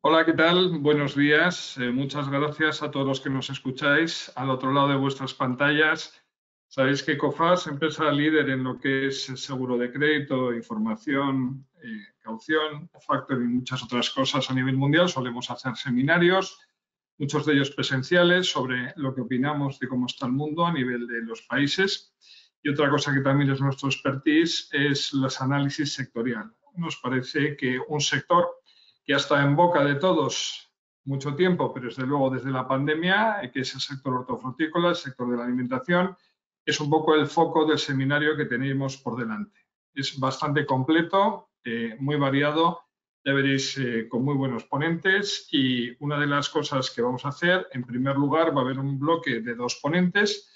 Hola, ¿qué tal? Buenos días. Muchas gracias a todos los que nos escucháis al otro lado de vuestras pantallas. Sabéis que Cofas, empresa líder en lo que es seguro de crédito, información, caución, factoring y muchas otras cosas a nivel mundial, solemos hacer seminarios, muchos de ellos presenciales, sobre lo que opinamos de cómo está el mundo a nivel de los países. Y otra cosa que también es nuestro expertise es los análisis sectorial. Nos parece que un sector que ha estado en boca de todos mucho tiempo, pero desde luego desde la pandemia, que es el sector hortofrutícola, el sector de la alimentación, es un poco el foco del seminario que tenemos por delante. Es bastante completo, muy variado, ya veréis, con muy buenos ponentes, y una de las cosas que vamos a hacer, en primer lugar, va a haber un bloque de 2 ponentes.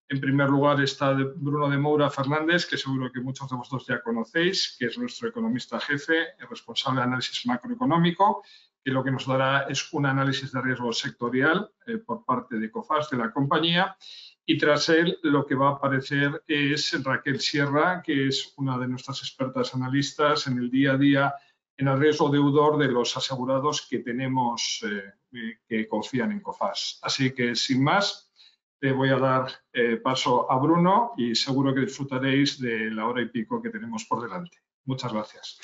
En primer lugar está Bruno de Moura Fernández, que seguro que muchos de vosotros ya conocéis, que es nuestro economista jefe, el responsable de análisis macroeconómico, que lo que nos dará es un análisis de riesgo sectorial por parte de Cofas, de la compañía. Y tras él lo que va a aparecer es Raquel Sierra, que es una de nuestras expertas analistas en el día a día en el riesgo deudor de los asegurados que tenemos que confían en Cofas. Así que, sin más, te voy a dar paso a Bruno y seguro que disfrutaréis de la hora y pico que tenemos por delante. Muchas gracias.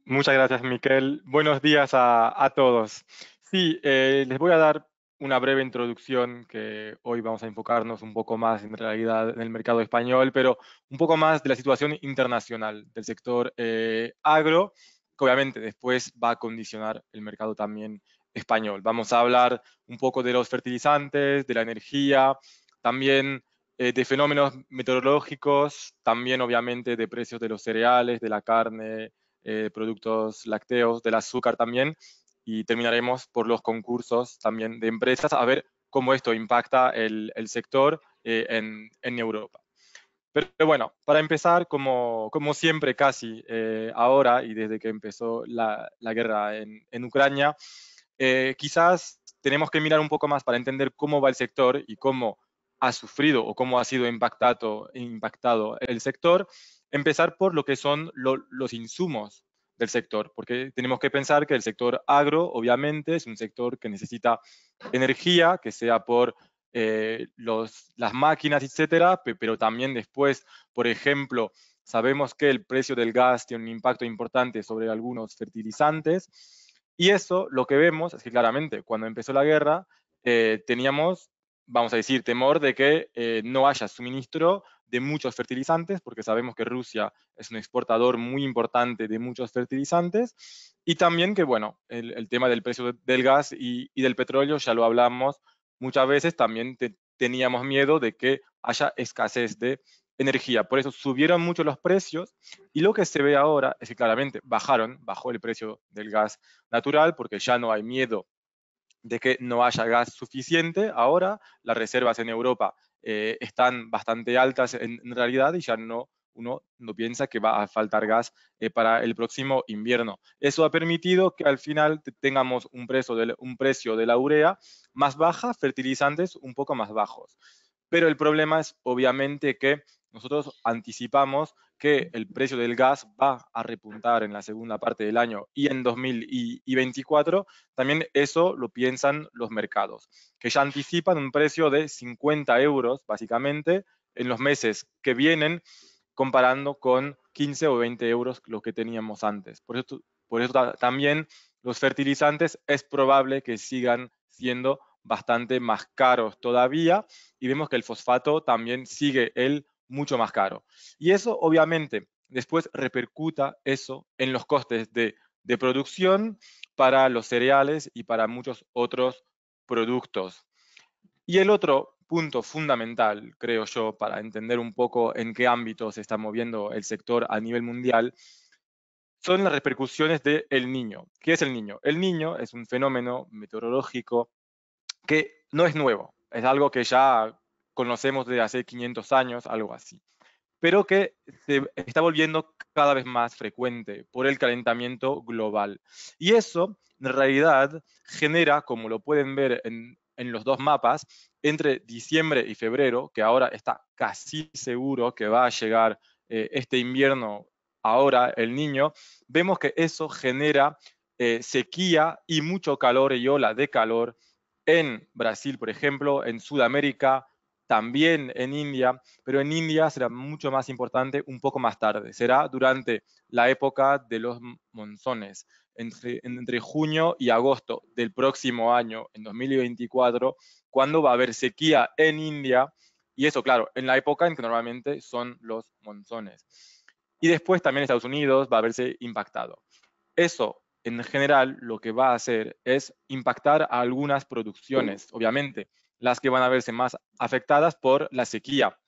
Muchas gracias, Miquel. Buenos días a todos. Sí, les voy a dar una breve introducción, que hoy vamos a enfocarnos un poco más en realidad en el mercado español, pero un poco más de la situación internacional del sector agro, que obviamente después va a condicionar el mercado también español. Vamos a hablar un poco de los fertilizantes, de la energía, también de fenómenos meteorológicos, también obviamente de precios de los cereales, de la carne, productos lácteos, del azúcar también, y terminaremos por los concursos también de empresas, a ver cómo esto impacta el sector en Europa. Pero bueno, para empezar, como siempre casi ahora y desde que empezó la guerra en Ucrania, quizás tenemos que mirar un poco más para entender cómo va el sector y cómo ha sufrido o cómo ha sido impactado el sector, empezar por lo que son los insumos del sector, porque tenemos que pensar que el sector agro, obviamente, es un sector que necesita energía, que sea por las máquinas, etcétera, pero también después, por ejemplo, sabemos que el precio del gas tiene un impacto importante sobre algunos fertilizantes, y eso lo que vemos es que claramente cuando empezó la guerra teníamos, vamos a decir, temor de que no haya suministro de muchos fertilizantes, porque sabemos que Rusia es un exportador muy importante de muchos fertilizantes, y también que, bueno, el tema del precio del gas y del petróleo ya lo hablamos muchas veces, también teníamos miedo de que haya escasez de energía. Por eso subieron mucho los precios, y lo que se ve ahora es que claramente bajó el precio del gas natural, porque ya no hay miedo de que no haya gas suficiente. Ahora las reservas en Europa están bastante altas en realidad, y ya uno no piensa que va a faltar gas para el próximo invierno. Eso ha permitido que al final tengamos un precio de la urea más baja, fertilizantes un poco más bajos. Pero el problema es obviamente que nosotros anticipamos que el precio del gas va a repuntar en la segunda parte del año y en 2024. También eso lo piensan los mercados, que ya anticipan un precio de 50 euros básicamente en los meses que vienen, comparando con 15 o 20 euros lo que teníamos antes. Por eso también los fertilizantes es probable que sigan siendo bastante más caros todavía, y vemos que el fosfato también sigue él mucho más caro. Y eso obviamente después repercuta eso en los costes de producción para los cereales y para muchos otros productos. Y el otro punto fundamental, creo yo, para entender un poco en qué ámbito se está moviendo el sector a nivel mundial, son las repercusiones del Niño. ¿Qué es el Niño? El Niño es un fenómeno meteorológico que no es nuevo, es algo que ya conocemos desde hace 500 años, algo así, pero que se está volviendo cada vez más frecuente por el calentamiento global. Y eso, en realidad, genera, como lo pueden ver en los dos mapas, entre diciembre y febrero, que ahora está casi seguro que va a llegar este invierno, ahora el Niño, vemos que eso genera sequía y mucho calor y ola de calor en Brasil, por ejemplo, en Sudamérica, también en India, pero en India será mucho más importante un poco más tarde. Será durante la época de los monzones, entre junio y agosto del próximo año, en 2024, cuando va a haber sequía en India, y eso, claro, en la época en que normalmente son los monzones. Y después también Estados Unidos va a verse impactado. Eso, en general, lo que va a hacer es impactar a algunas producciones, obviamente, las que van a verse más afectadas por la sequía.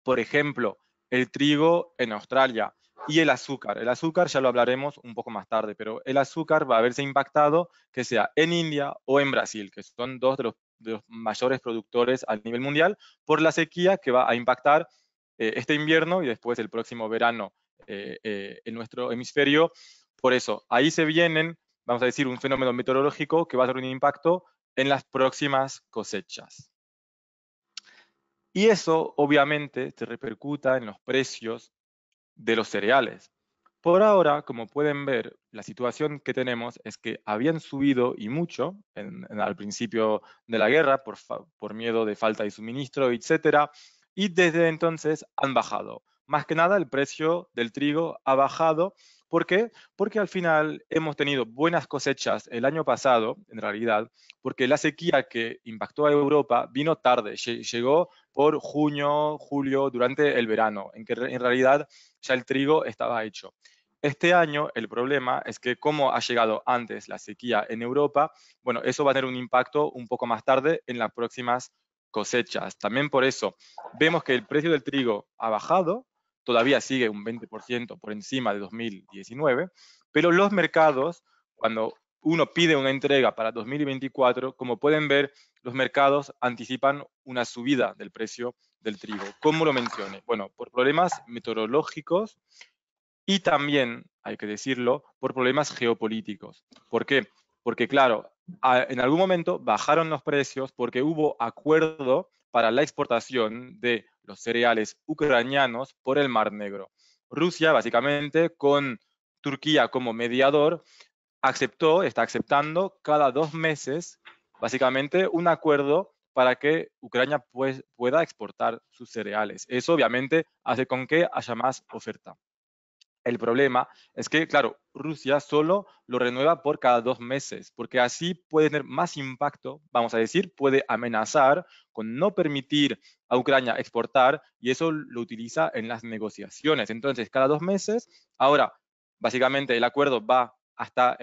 Por ejemplo, el trigo en Australia y el azúcar. El azúcar ya lo hablaremos un poco más tarde, pero el azúcar va a verse impactado que sea en India o en Brasil, que son dos de los mayores productores a nivel mundial, por la sequía que va a impactar este invierno y después el próximo verano en nuestro hemisferio. Por eso, ahí se vienen, vamos a decir, un fenómeno meteorológico que va a tener un impacto en las próximas cosechas. Y eso, obviamente, se repercuta en los precios de los cereales. Por ahora, como pueden ver, la situación que tenemos es que habían subido y mucho al principio de la guerra por miedo de falta de suministro, etcétera, y desde entonces han bajado. Más que nada, el precio del trigo ha bajado. ¿Por qué? Porque al final hemos tenido buenas cosechas el año pasado, en realidad, porque la sequía que impactó a Europa vino tarde, llegó por junio, julio, durante el verano, en que en realidad ya el trigo estaba hecho. Este año el problema es que como ha llegado antes la sequía en Europa, bueno, eso va a tener un impacto un poco más tarde en las próximas cosechas. También por eso vemos que el precio del trigo ha bajado, todavía sigue un 20% por encima de 2019, pero los mercados, cuando uno pide una entrega para 2024, como pueden ver, los mercados anticipan una subida del precio del trigo. ¿Cómo lo mencioné? Bueno, por problemas meteorológicos y también, hay que decirlo, por problemas geopolíticos. ¿Por qué? Porque, claro, en algún momento bajaron los precios porque hubo acuerdo para la exportación de los cereales ucranianos por el Mar Negro. Rusia, básicamente, con Turquía como mediador, está aceptando cada 2 meses, básicamente, un acuerdo para que Ucrania pueda exportar sus cereales. Eso obviamente hace con que haya más oferta. El problema es que, claro, Rusia solo lo renueva por cada 2 meses, porque así puede tener más impacto, vamos a decir, puede amenazar con no permitir a Ucrania exportar y eso lo utiliza en las negociaciones. Entonces, cada 2 meses, ahora, básicamente el acuerdo va hasta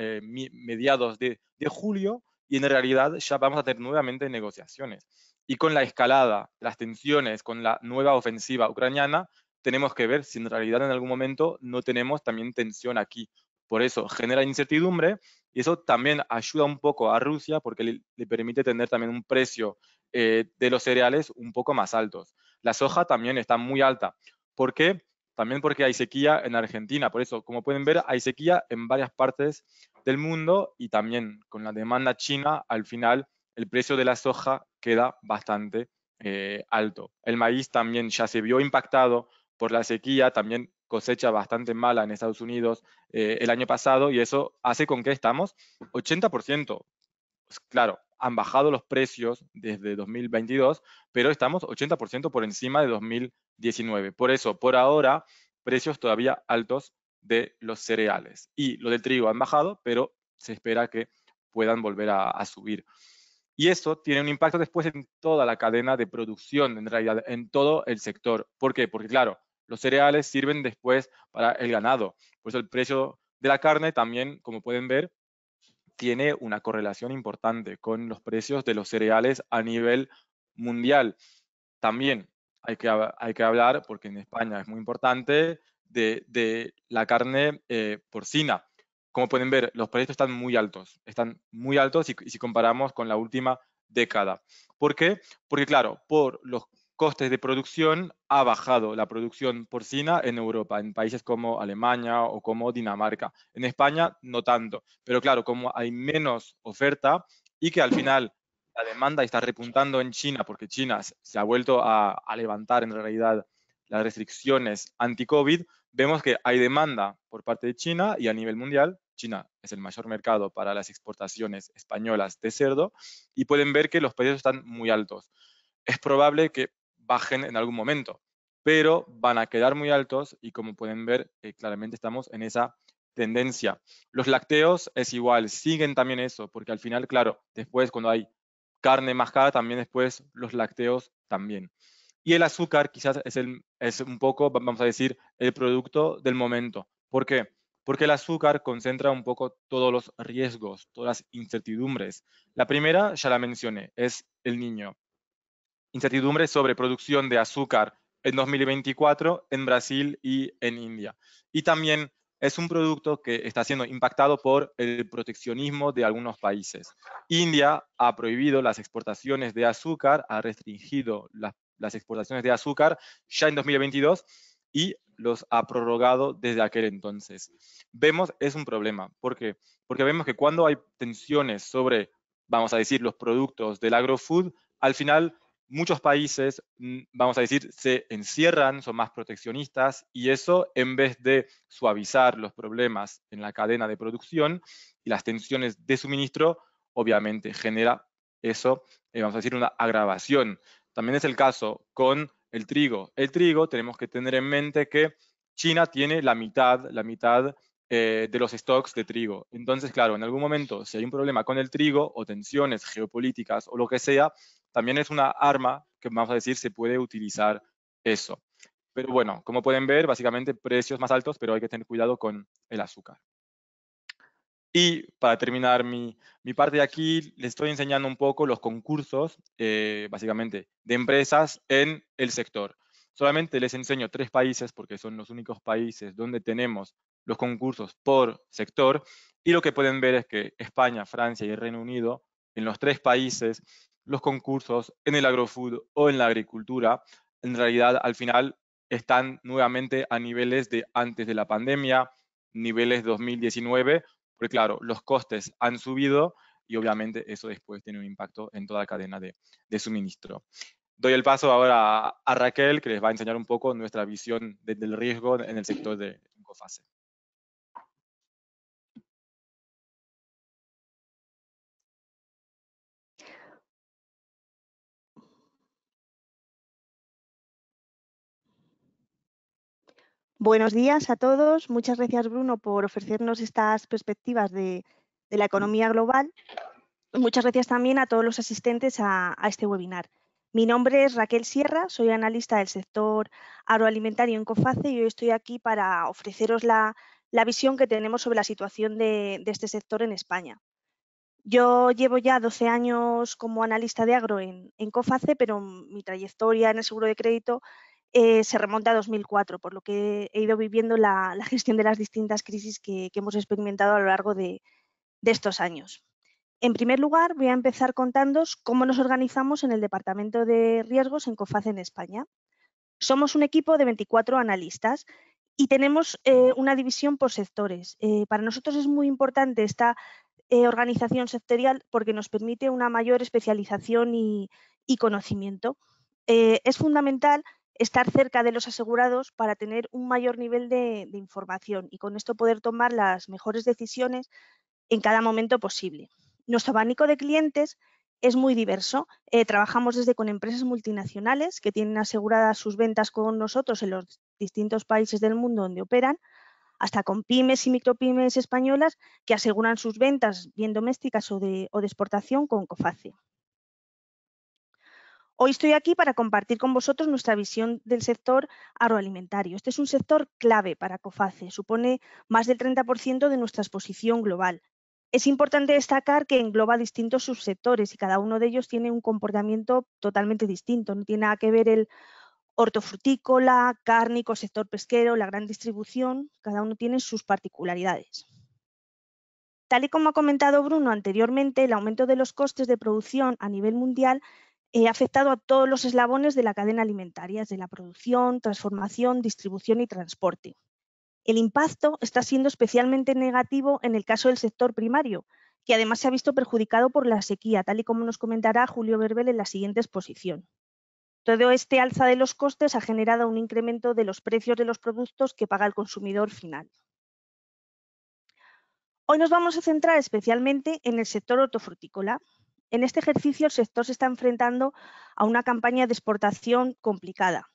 mediados de julio y en realidad ya vamos a tener nuevamente negociaciones. Y con la escalada, las tensiones, con la nueva ofensiva ucraniana, tenemos que ver si en realidad en algún momento no tenemos también tensión aquí. Por eso genera incertidumbre y eso también ayuda un poco a Rusia porque le permite tener también un precio de los cereales un poco más altos. La soja también está muy alta. ¿Por qué? También porque hay sequía en Argentina. Por eso, como pueden ver, hay sequía en varias partes del mundo y también con la demanda china, al final el precio de la soja queda bastante alto. El maíz también ya se vio impactado por la sequía, también cosecha bastante mala en Estados Unidos el año pasado y eso hace con que estamos 80%. Pues claro, han bajado los precios desde 2022, pero estamos 80% por encima de 2019. Por eso, por ahora, precios todavía altos de los cereales. Y lo del trigo han bajado, pero se espera que puedan volver a subir. Y eso tiene un impacto después en toda la cadena de producción, en realidad, en todo el sector. ¿Por qué? Porque, claro, los cereales sirven después para el ganado. Por eso el precio de la carne también, como pueden ver, tiene una correlación importante con los precios de los cereales a nivel mundial. También hay que hablar, porque en España es muy importante, de la carne porcina. Como pueden ver, los precios están muy altos y si comparamos con la última década. ¿Por qué? Porque claro, por los costes de producción ha bajado la producción porcina en Europa, en países como Alemania o como Dinamarca. En España no tanto, pero claro, como hay menos oferta y que al final la demanda está repuntando en China porque China se ha vuelto a levantar en realidad las restricciones anti-COVID, vemos que hay demanda por parte de China y a nivel mundial China es el mayor mercado para las exportaciones españolas de cerdo, y pueden ver que los precios están muy altos. Es probable que bajen en algún momento, pero van a quedar muy altos y como pueden ver, claramente estamos en esa tendencia. Los lácteos es igual, siguen también eso, porque al final, claro, después cuando hay carne más cara, también después los lácteos también. Y el azúcar quizás es un poco, vamos a decir, el producto del momento. ¿Por qué? Porque el azúcar concentra un poco todos los riesgos, todas las incertidumbres. La primera, ya la mencioné, es el niño. Incertidumbre sobre producción de azúcar en 2024 en Brasil y en India. Y también es un producto que está siendo impactado por el proteccionismo de algunos países. India ha prohibido las exportaciones de azúcar, ha restringido las exportaciones de azúcar ya en 2022 y los ha prorrogado desde aquel entonces. Vemos, es un problema. ¿Por qué? Porque vemos que cuando hay tensiones sobre, vamos a decir, los productos del agrofood, al final muchos países, vamos a decir, se encierran, son más proteccionistas, y eso, en vez de suavizar los problemas en la cadena de producción y las tensiones de suministro, obviamente genera eso, vamos a decir, una agravación. También es el caso con el trigo. El trigo, tenemos que tener en mente que China tiene la mitad de los stocks de trigo. Entonces, claro, en algún momento, si hay un problema con el trigo o tensiones geopolíticas o lo que sea, también es una arma que, vamos a decir, se puede utilizar eso. Pero bueno, como pueden ver, básicamente precios más altos, pero hay que tener cuidado con el azúcar. Y para terminar mi parte de aquí, les estoy enseñando un poco los concursos, básicamente, de empresas en el sector. Solamente les enseño 3 países, porque son los únicos países donde tenemos los concursos por sector, y lo que pueden ver es que España, Francia y el Reino Unido, en los 3 países, los concursos en el agrofood o en la agricultura, en realidad, al final, están nuevamente a niveles de antes de la pandemia, niveles 2019, porque claro, los costes han subido y obviamente eso después tiene un impacto en toda la cadena de suministro. Doy el paso ahora a Raquel, que les va a enseñar un poco nuestra visión del riesgo en el sector de Cofase. Buenos días a todos. Muchas gracias, Bruno, por ofrecernos estas perspectivas de la economía global. Muchas gracias también a todos los asistentes a este webinar. Mi nombre es Raquel Sierra, soy analista del sector agroalimentario en Coface y hoy estoy aquí para ofreceros la visión que tenemos sobre la situación de este sector en España. Yo llevo ya 12 años como analista de agro en Coface, pero mi trayectoria en el seguro de crédito se remonta a 2004, por lo que he ido viviendo la gestión de las distintas crisis que hemos experimentado a lo largo de estos años. En primer lugar, voy a empezar contándoos cómo nos organizamos en el Departamento de Riesgos en Coface en España. Somos un equipo de 24 analistas y tenemos una división por sectores. Para nosotros es muy importante esta organización sectorial porque nos permite una mayor especialización y conocimiento. Es fundamental estar cerca de los asegurados para tener un mayor nivel de información y con esto poder tomar las mejores decisiones en cada momento posible. Nuestro abanico de clientes es muy diverso. Trabajamos desde con empresas multinacionales que tienen aseguradas sus ventas con nosotros en los distintos países del mundo donde operan, hasta con pymes y micropymes españolas que aseguran sus ventas bien domésticas o de exportación con Coface. Hoy estoy aquí para compartir con vosotros nuestra visión del sector agroalimentario. Este es un sector clave para Coface, supone más del 30% de nuestra exposición global. Es importante destacar que engloba distintos subsectores y cada uno de ellos tiene un comportamiento totalmente distinto. No tiene nada que ver el hortofrutícola, cárnico, sector pesquero, la gran distribución, cada uno tiene sus particularidades. Tal y como ha comentado Bruno anteriormente, el aumento de los costes de producción a nivel mundial ha afectado a todos los eslabones de la cadena alimentaria, desde la producción, transformación, distribución y transporte. El impacto está siendo especialmente negativo en el caso del sector primario, que además se ha visto perjudicado por la sequía, tal y como nos comentará Julio Berbel en la siguiente exposición. Todo este alza de los costes ha generado un incremento de los precios de los productos que paga el consumidor final. Hoy nos vamos a centrar especialmente en el sector hortofrutícola. En este ejercicio el sector se está enfrentando a una campaña de exportación complicada.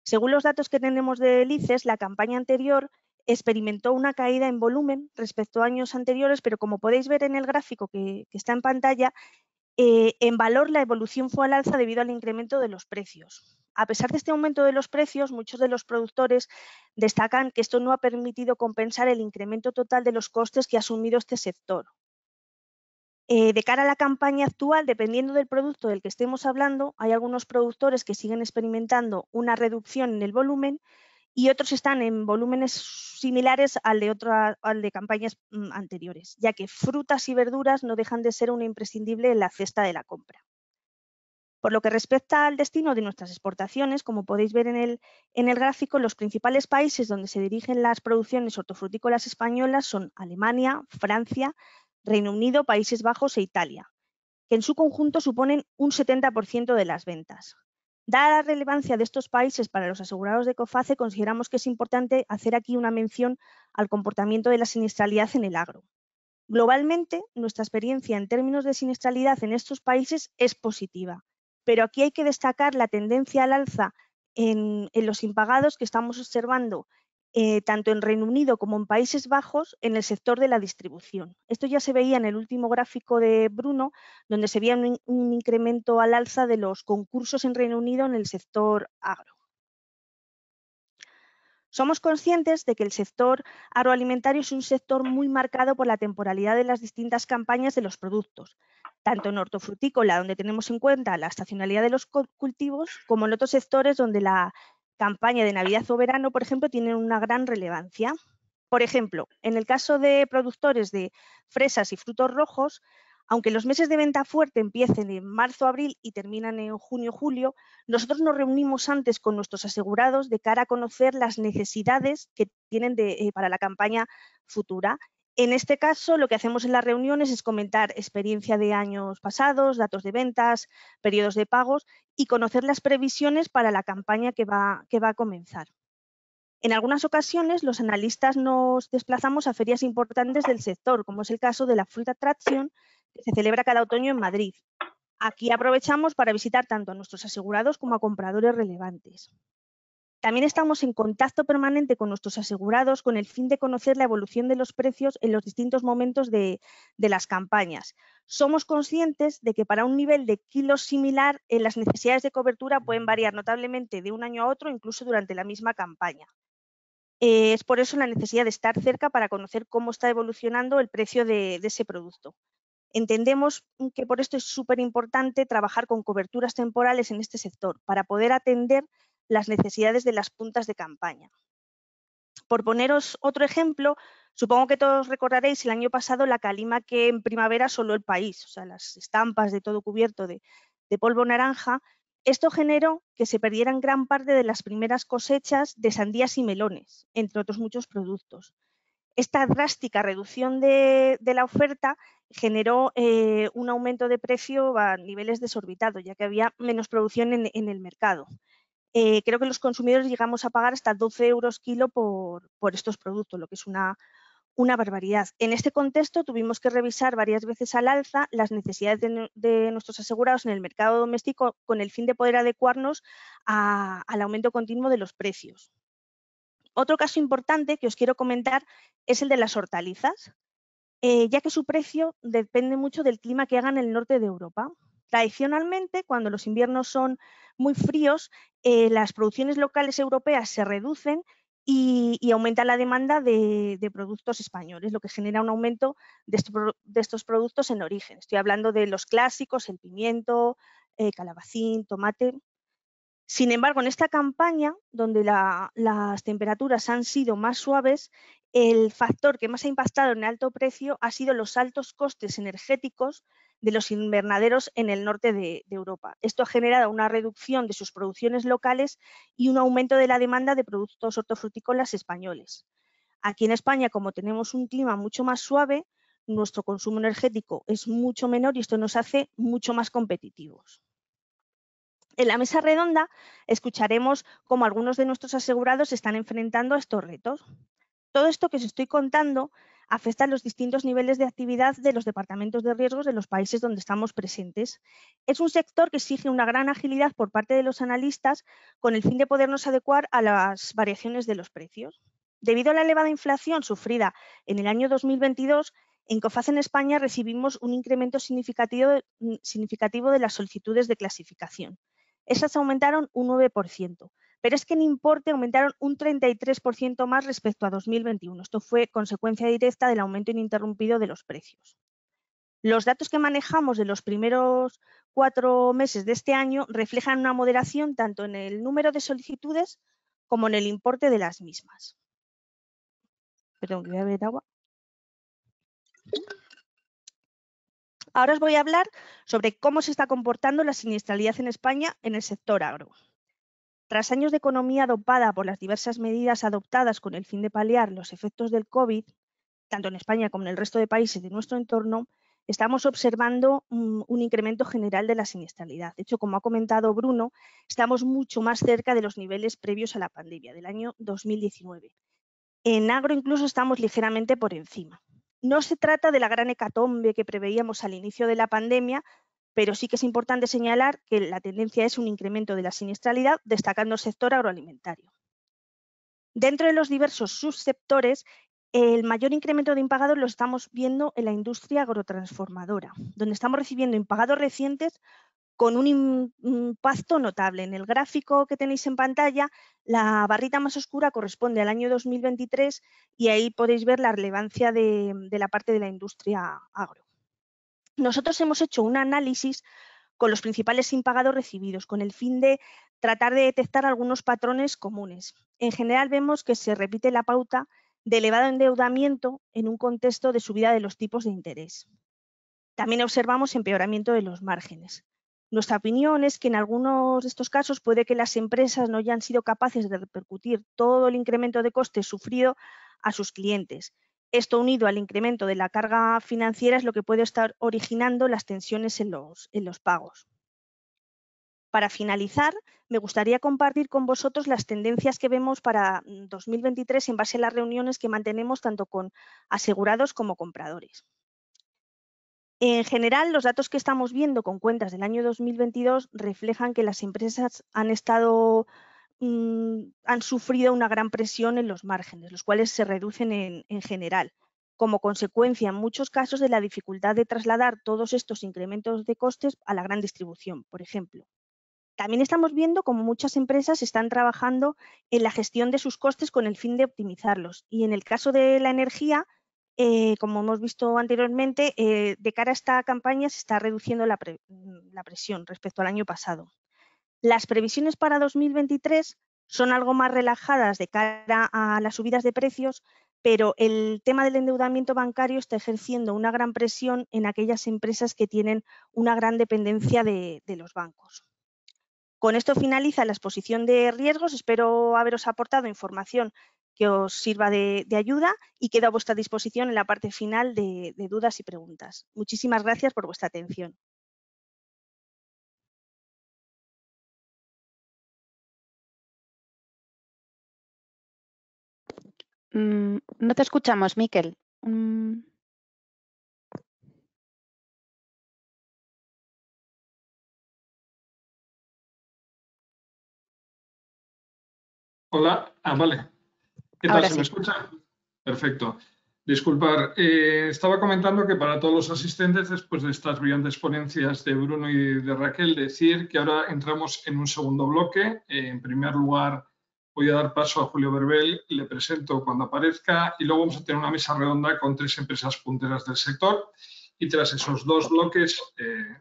Según los datos que tenemos del ICES, la campaña anterior experimentó una caída en volumen respecto a años anteriores, pero como podéis ver en el gráfico que está en pantalla, en valor la evolución fue al alza debido al incremento de los precios. A pesar de este aumento de los precios, muchos de los productores destacan que esto no ha permitido compensar el incremento total de los costes que ha asumido este sector. De cara a la campaña actual, dependiendo del producto del que estemos hablando, hay algunos productores que siguen experimentando una reducción en el volumen y otros están en volúmenes similares al de campañas anteriores, ya que frutas y verduras no dejan de ser una imprescindible en la cesta de la compra. Por lo que respecta al destino de nuestras exportaciones, como podéis ver en el gráfico, los principales países donde se dirigen las producciones hortofrutícolas españolas son Alemania, Francia, Reino Unido, Países Bajos e Italia, que en su conjunto suponen un 70% de las ventas. Dada la relevancia de estos países para los asegurados de COFACE, consideramos que es importante hacer aquí una mención al comportamiento de la siniestralidad en el agro. Globalmente, nuestra experiencia en términos de siniestralidad en estos países es positiva, pero aquí hay que destacar la tendencia al alza en los impagados que estamos observando tanto en Reino Unido como en Países Bajos en el sector de la distribución. Esto ya se veía en el último gráfico de Bruno, donde se veía un incremento al alza de los concursos en Reino Unido en el sector agro. Somos conscientes de que el sector agroalimentario es un sector muy marcado por la temporalidad de las distintas campañas de los productos, tanto en hortofrutícola, donde tenemos en cuenta la estacionalidad de los cultivos, como en otros sectores donde la campaña de Navidad o verano, por ejemplo, tiene una gran relevancia. Por ejemplo, en el caso de productores de fresas y frutos rojos, aunque los meses de venta fuerte empiecen en marzo-abril y terminan en junio-julio, nosotros nos reunimos antes con nuestros asegurados de cara a conocer las necesidades que tienen para la campaña futura. En este caso, lo que hacemos en las reuniones es comentar experiencia de años pasados, datos de ventas, periodos de pagos y conocer las previsiones para la campaña que va a comenzar. En algunas ocasiones, los analistas nos desplazamos a ferias importantes del sector, como es el caso de la Fruit Attraction, que se celebra cada otoño en Madrid. Aquí aprovechamos para visitar tanto a nuestros asegurados como a compradores relevantes. También estamos en contacto permanente con nuestros asegurados con el fin de conocer la evolución de los precios en los distintos momentos de las campañas. Somos conscientes de que para un nivel de kilos similar, las necesidades de cobertura pueden variar notablemente de un año a otro, incluso durante la misma campaña. Es por eso la necesidad de estar cerca para conocer cómo está evolucionando el precio de ese producto. Entendemos que por esto es súper importante trabajar con coberturas temporales en este sector para poder atender las necesidades de las puntas de campaña. Por poneros otro ejemplo, supongo que todos recordaréis el año pasado la calima que en primavera asoló el país, o sea, las estampas de todo cubierto de polvo naranja. Esto generó que se perdieran gran parte de las primeras cosechas de sandías y melones, entre otros muchos productos. Esta drástica reducción de la oferta generó un aumento de precio a niveles desorbitados, ya que había menos producción en el mercado. Creo que los consumidores llegamos a pagar hasta 12 euros kilo por estos productos, lo que es una barbaridad. En este contexto tuvimos que revisar varias veces al alza las necesidades de nuestros asegurados en el mercado doméstico con el fin de poder adecuarnos al aumento continuo de los precios. Otro caso importante que os quiero comentar es el de las hortalizas, ya que su precio depende mucho del clima que haga en el norte de Europa. Tradicionalmente, cuando los inviernos son muy fríos, las producciones locales europeas se reducen y aumenta la demanda de productos españoles, lo que genera un aumento de estos productos en origen. Estoy hablando de los clásicos, el pimiento, calabacín, tomate. Sin embargo, en esta campaña, donde las temperaturas han sido más suaves, el factor que más ha impactado en el alto precio ha sido los altos costes energéticos de los invernaderos en el norte de Europa. Esto ha generado una reducción de sus producciones locales y un aumento de la demanda de productos hortofrutícolas españoles. Aquí en España, como tenemos un clima mucho más suave, nuestro consumo energético es mucho menor y esto nos hace mucho más competitivos. En la mesa redonda escucharemos cómo algunos de nuestros asegurados se están enfrentando a estos retos. Todo esto que os estoy contando afectan los distintos niveles de actividad de los departamentos de riesgos de los países donde estamos presentes. Es un sector que exige una gran agilidad por parte de los analistas con el fin de podernos adecuar a las variaciones de los precios. Debido a la elevada inflación sufrida en el año 2022, en COFACE en España recibimos un incremento significativo de las solicitudes de clasificación. Esas aumentaron un 9%, pero es que en importe aumentaron un 33% más respecto a 2021. Esto fue consecuencia directa del aumento ininterrumpido de los precios. Los datos que manejamos de los primeros 4 meses de este año reflejan una moderación tanto en el número de solicitudes como en el importe de las mismas. Perdón, que voy a beber agua. Ahora os voy a hablar sobre cómo se está comportando la siniestralidad en España en el sector agro. Tras años de economía dopada por las diversas medidas adoptadas con el fin de paliar los efectos del COVID, tanto en España como en el resto de países de nuestro entorno, estamos observando un incremento general de la siniestralidad. De hecho, como ha comentado Bruno, estamos mucho más cerca de los niveles previos a la pandemia, del año 2019. En agro incluso estamos ligeramente por encima. No se trata de la gran hecatombe que preveíamos al inicio de la pandemia, pero sí que es importante señalar que la tendencia es un incremento de la siniestralidad, destacando el sector agroalimentario. Dentro de los diversos subsectores, el mayor incremento de impagados lo estamos viendo en la industria agrotransformadora, donde estamos recibiendo impagados recientes con un impacto notable. En el gráfico que tenéis en pantalla, la barrita más oscura corresponde al año 2023 y ahí podéis ver la relevancia de la parte de la industria agro. Nosotros hemos hecho un análisis con los principales impagados recibidos, con el fin de tratar de detectar algunos patrones comunes. En general vemos que se repite la pauta de elevado endeudamiento en un contexto de subida de los tipos de interés. También observamos empeoramiento de los márgenes. Nuestra opinión es que en algunos de estos casos puede que las empresas no hayan sido capaces de repercutir todo el incremento de costes sufrido a sus clientes. Esto, unido al incremento de la carga financiera, es lo que puede estar originando las tensiones en los pagos. Para finalizar, me gustaría compartir con vosotros las tendencias que vemos para 2023 en base a las reuniones que mantenemos tanto con asegurados como compradores. En general, los datos que estamos viendo con cuentas del año 2022 reflejan que las empresas han sufrido una gran presión en los márgenes, los cuales se reducen en general, como consecuencia en muchos casos de la dificultad de trasladar todos estos incrementos de costes a la gran distribución, por ejemplo. También estamos viendo cómo muchas empresas están trabajando en la gestión de sus costes con el fin de optimizarlos. Y en el caso de la energía, como hemos visto anteriormente, de cara a esta campaña se está reduciendo la presión respecto al año pasado. Las previsiones para 2023 son algo más relajadas de cara a las subidas de precios, pero el tema del endeudamiento bancario está ejerciendo una gran presión en aquellas empresas que tienen una gran dependencia de los bancos. Con esto finaliza la exposición de riesgos. Espero haberos aportado información que os sirva de ayuda y quedo a vuestra disposición en la parte final de dudas y preguntas. Muchísimas gracias por vuestra atención. No te escuchamos, Miquel. Hola, vale. ¿Qué tal? ¿Se me escucha? Perfecto. Disculpar, estaba comentando que para todos los asistentes, después de estas brillantes ponencias de Bruno y de Raquel, decir que ahora entramos en un segundo bloque. En primer lugar, voy a dar paso a Julio Berbel, le presento cuando aparezca, y luego vamos a tener una mesa redonda con 3 empresas punteras del sector. Y tras esos 2 bloques,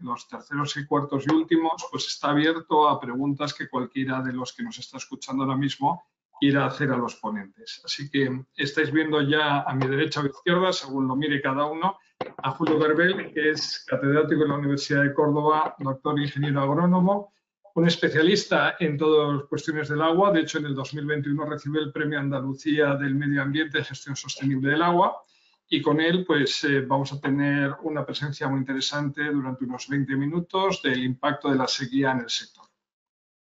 los terceros y cuartos y últimos, pues está abierto a preguntas que cualquiera de los que nos está escuchando ahora mismo quiera hacer a los ponentes. Así que estáis viendo ya a mi derecha o izquierda, según lo mire cada uno, a Julio Berbel, que es catedrático en la Universidad de Córdoba, doctor ingeniero agrónomo, un especialista en todas las cuestiones del agua. De hecho, en el 2021 recibió el Premio Andalucía del Medio Ambiente y Gestión Sostenible del Agua. Y con él pues, vamos a tener una presencia muy interesante durante unos 20 minutos del impacto de la sequía en el sector.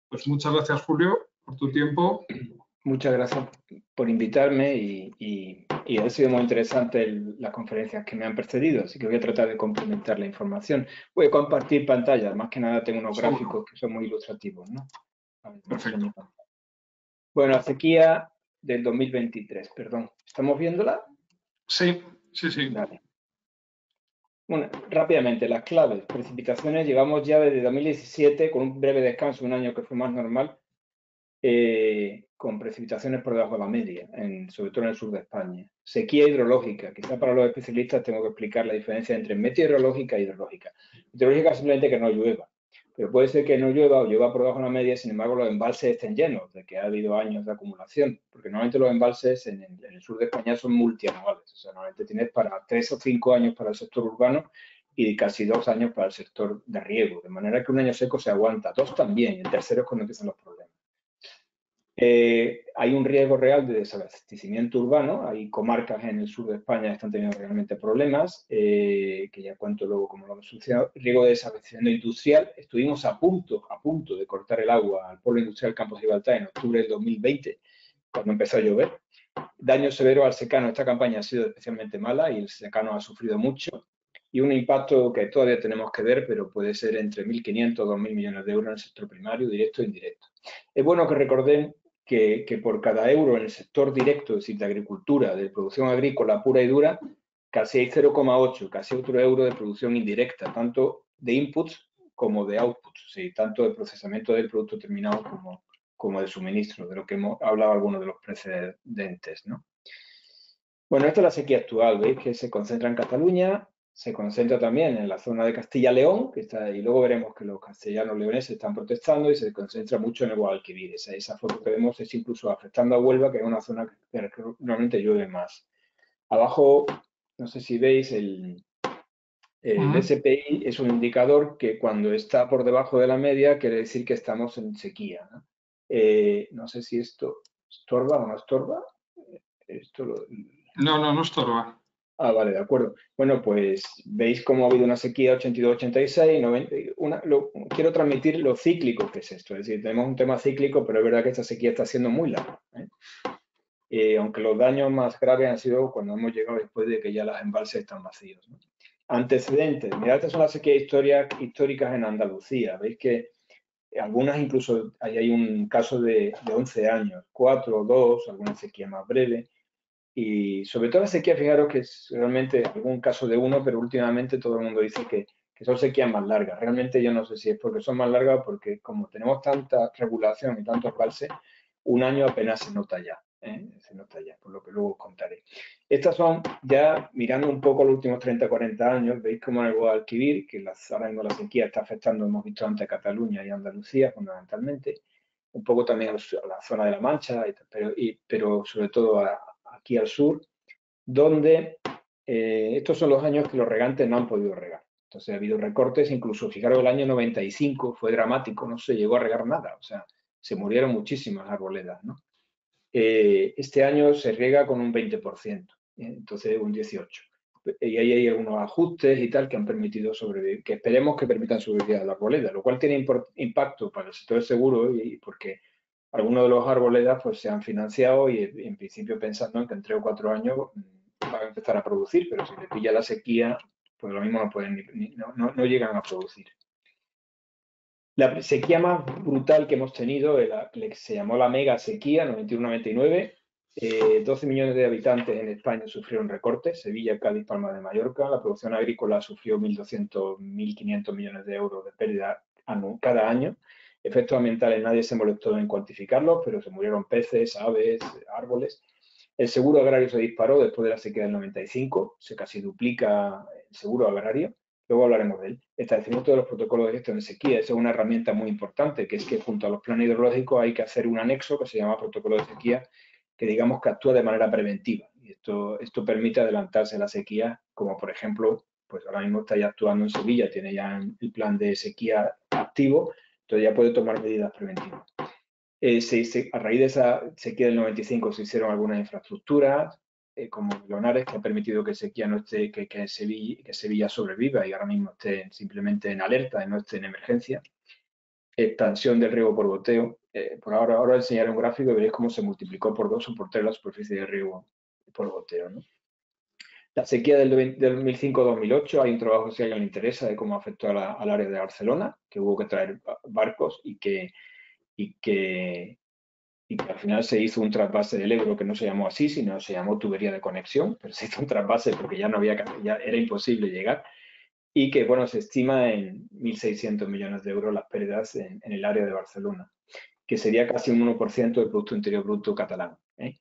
Pues muchas gracias, Julio, por tu tiempo. Muchas gracias por invitarme y y ha sido muy interesante las conferencias que me han precedido, así que voy a tratar de complementar la información. Voy a compartir pantalla, más que nada tengo unos gráficos que son muy ilustrativos, ¿no? A ver, Perfecto. bueno, la sequía del 2023, perdón. ¿Estamos viéndola? Sí, sí, sí. Vale. Bueno, rápidamente, las claves. Precipitaciones, llevamos ya desde 2017, con un breve descanso, un año que fue más normal, con precipitaciones por debajo de la media, sobre todo en el sur de España. Sequía hidrológica. Quizá para los especialistas tengo que explicar la diferencia entre meteorológica e hidrológica. Meteorológica es simplemente que no llueva. Pero puede ser que no llueva o llueva por debajo de la media, sin embargo los embalses estén llenos, de que ha habido años de acumulación, porque normalmente los embalses en el sur de España son multianuales, o sea, normalmente tienes para 3 o 5 años para el sector urbano y casi 2 años para el sector de riego, de manera que un año seco se aguanta, 2 también, y el tercero es cuando empiezan los problemas. Hay un riesgo real de desabastecimiento urbano. Hay comarcas en el sur de España que están teniendo realmente problemas, que ya cuento luego cómo lo hemos solucionado. Riesgo de desabastecimiento industrial. Estuvimos a punto de cortar el agua al polo industrial Campos de Gibraltar en octubre del 2020, cuando empezó a llover. Daño severo al secano. Esta campaña ha sido especialmente mala y el secano ha sufrido mucho. Y un impacto que todavía tenemos que ver, pero puede ser entre 1.500 y 2.000 millones de euros en el sector primario, directo e indirecto. Es bueno que recordemos que por cada euro en el sector directo, es decir, de agricultura, de producción agrícola pura y dura, casi hay 0,8, casi otro euro de producción indirecta, tanto de inputs como de outputs, ¿sí? Tanto de procesamiento del producto terminado como de suministro, de lo que hemos hablado algunos de los precedentes, ¿no? Bueno, esta es la sequía actual, veis que se concentra en Cataluña, se concentra también en la zona de Castilla-León, que está ahí, luego veremos que los castellanos leoneses están protestando y se concentra mucho en el Guadalquivir. Esa foto que vemos es incluso afectando a Huelva, que es una zona que normalmente llueve más. Abajo, no sé si veis, el SPI es un indicador que cuando está por debajo de la media quiere decir que estamos en sequía, ¿no? No sé si esto estorba o no estorba. No estorba. Ah, vale, de acuerdo. Bueno, pues veis cómo ha habido una sequía 82-86, 90, quiero transmitir lo cíclico que es esto. Es decir, tenemos un tema cíclico, pero es verdad que esta sequía está siendo muy larga, aunque los daños más graves han sido cuando hemos llegado después de que ya los embalses están vacíos, ¿no? Antecedentes. Mirad, estas son las sequías históricas en Andalucía. Veis que algunas incluso, ahí hay un caso de 11 años, 4 o 2, alguna sequía más breve. Y sobre todo la sequía, fijaros que es realmente algún caso de uno, pero últimamente todo el mundo dice que son sequías más largas. Realmente yo no sé si es porque son más largas o porque como tenemos tanta regulación y tanto embalse, un año apenas se nota ya, se nota ya, por lo que luego os contaré. Estas son ya mirando un poco los últimos 30 o 40 años, veis como en el Guadalquivir, que ahora mismo la sequía está afectando, hemos visto antes a Cataluña y Andalucía fundamentalmente, un poco también a la zona de La Mancha, pero sobre todo aquí al sur, donde estos son los años que los regantes no han podido regar. Entonces ha habido recortes, incluso, fijaros, el año 95 fue dramático, no se llegó a regar nada, o sea, se murieron muchísimas arboledas, ¿no? Este año se riega con un 20%, entonces un 18%. Y ahí hay algunos ajustes y tal que han permitido sobrevivir, que esperemos que permitan sobrevivir a la arboleda, lo cual tiene impacto para el sector seguro y porque algunos de los arboledas pues se han financiado y en principio pensando en que en 3 o 4 años van a empezar a producir, pero si le pilla la sequía, pues lo mismo no pueden no llegan a producir. La sequía más brutal que hemos tenido, se llamó la mega sequía, 91-99. 12 millones de habitantes en España sufrieron recortes, Sevilla, Cádiz, Palma de Mallorca. La producción agrícola sufrió 1.200, 1.500 millones de euros de pérdida cada año. Efectos ambientales nadie se molestó en cuantificarlos, pero se murieron peces, aves, árboles. El seguro agrario se disparó después de la sequía del 95, se casi duplica el seguro agrario. Luego hablaremos de él. Establecimiento de los protocolos de gestión de sequía. Esa es una herramienta muy importante, que es que junto a los planes hidrológicos hay que hacer un anexo que se llama protocolo de sequía, que digamos que actúa de manera preventiva. Y esto permite adelantarse a la sequía, como por ejemplo, pues ahora mismo está ya actuando en Sevilla, tiene ya el plan de sequía activo, entonces ya puede tomar medidas preventivas. A raíz de esa sequía del 95 se hicieron algunas infraestructuras, como Lonares, que ha permitido que sequía no esté, que Sevilla sobreviva y ahora mismo esté simplemente en alerta y no esté en emergencia. Expansión del riego por goteo. Por ahora enseñaré un gráfico y veréis cómo se multiplicó por 2 o por 3 la superficie de riego por goteo, ¿no? La sequía del 2005-2008, hay un trabajo si a alguien le interesa de cómo afectó al área de Barcelona, que hubo que traer barcos y que al final se hizo un trasvase del Ebro que no se llamó así, sino se llamó tubería de conexión, pero se hizo un trasvase porque ya era imposible llegar, y que, bueno, se estima en 1.600 millones de euros las pérdidas en el área de Barcelona, que sería casi un 1% del Producto Interior Bruto catalán, ¿eh?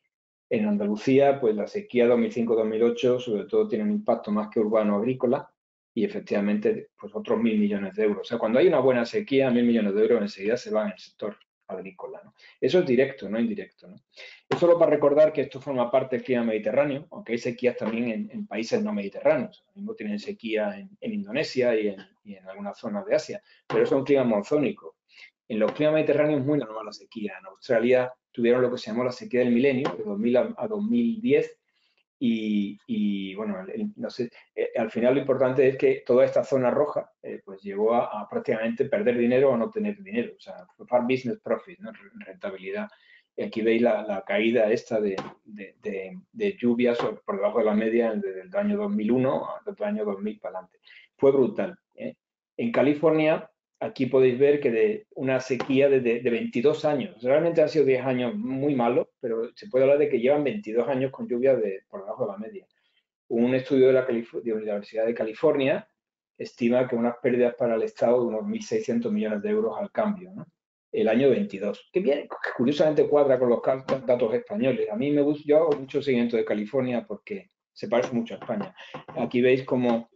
En Andalucía, pues la sequía 2005-2008 sobre todo tiene un impacto más que urbano-agrícola y efectivamente pues otros 1.000 millones de euros. O sea, cuando hay una buena sequía, 1.000 millones de euros enseguida se van en el sector agrícola, ¿no? Eso es directo, no indirecto, ¿no? Es solo para recordar que esto forma parte del clima mediterráneo, aunque hay sequías también en países no mediterráneos. Ahora mismo tienen sequía en Indonesia y en algunas zonas de Asia, pero son climas monzónicos. En los climas mediterráneos es muy normal la sequía. En Australia tuvieron lo que se llamó la sequía del milenio, de 2000 a 2010, y bueno, no sé, al final lo importante es que toda esta zona roja pues llegó a prácticamente perder dinero o no tener dinero, o sea, farm business profit, ¿no? Rentabilidad. Y aquí veis la caída esta de lluvias por debajo de la media desde el año 2001 hasta el año 2000 para adelante. Fue brutal, ¿eh? En California, aquí podéis ver que de una sequía de 22 años, realmente han sido 10 años muy malos, pero se puede hablar de que llevan 22 años con lluvias por debajo de la media. Un estudio de la Universidad de California estima que unas pérdidas para el Estado de unos 1.600 millones de euros al cambio, ¿no? El año 22, que bien, curiosamente cuadra con los datos españoles. A mí me gusta, yo hago mucho seguimiento de California porque se parece mucho a España. Aquí veis como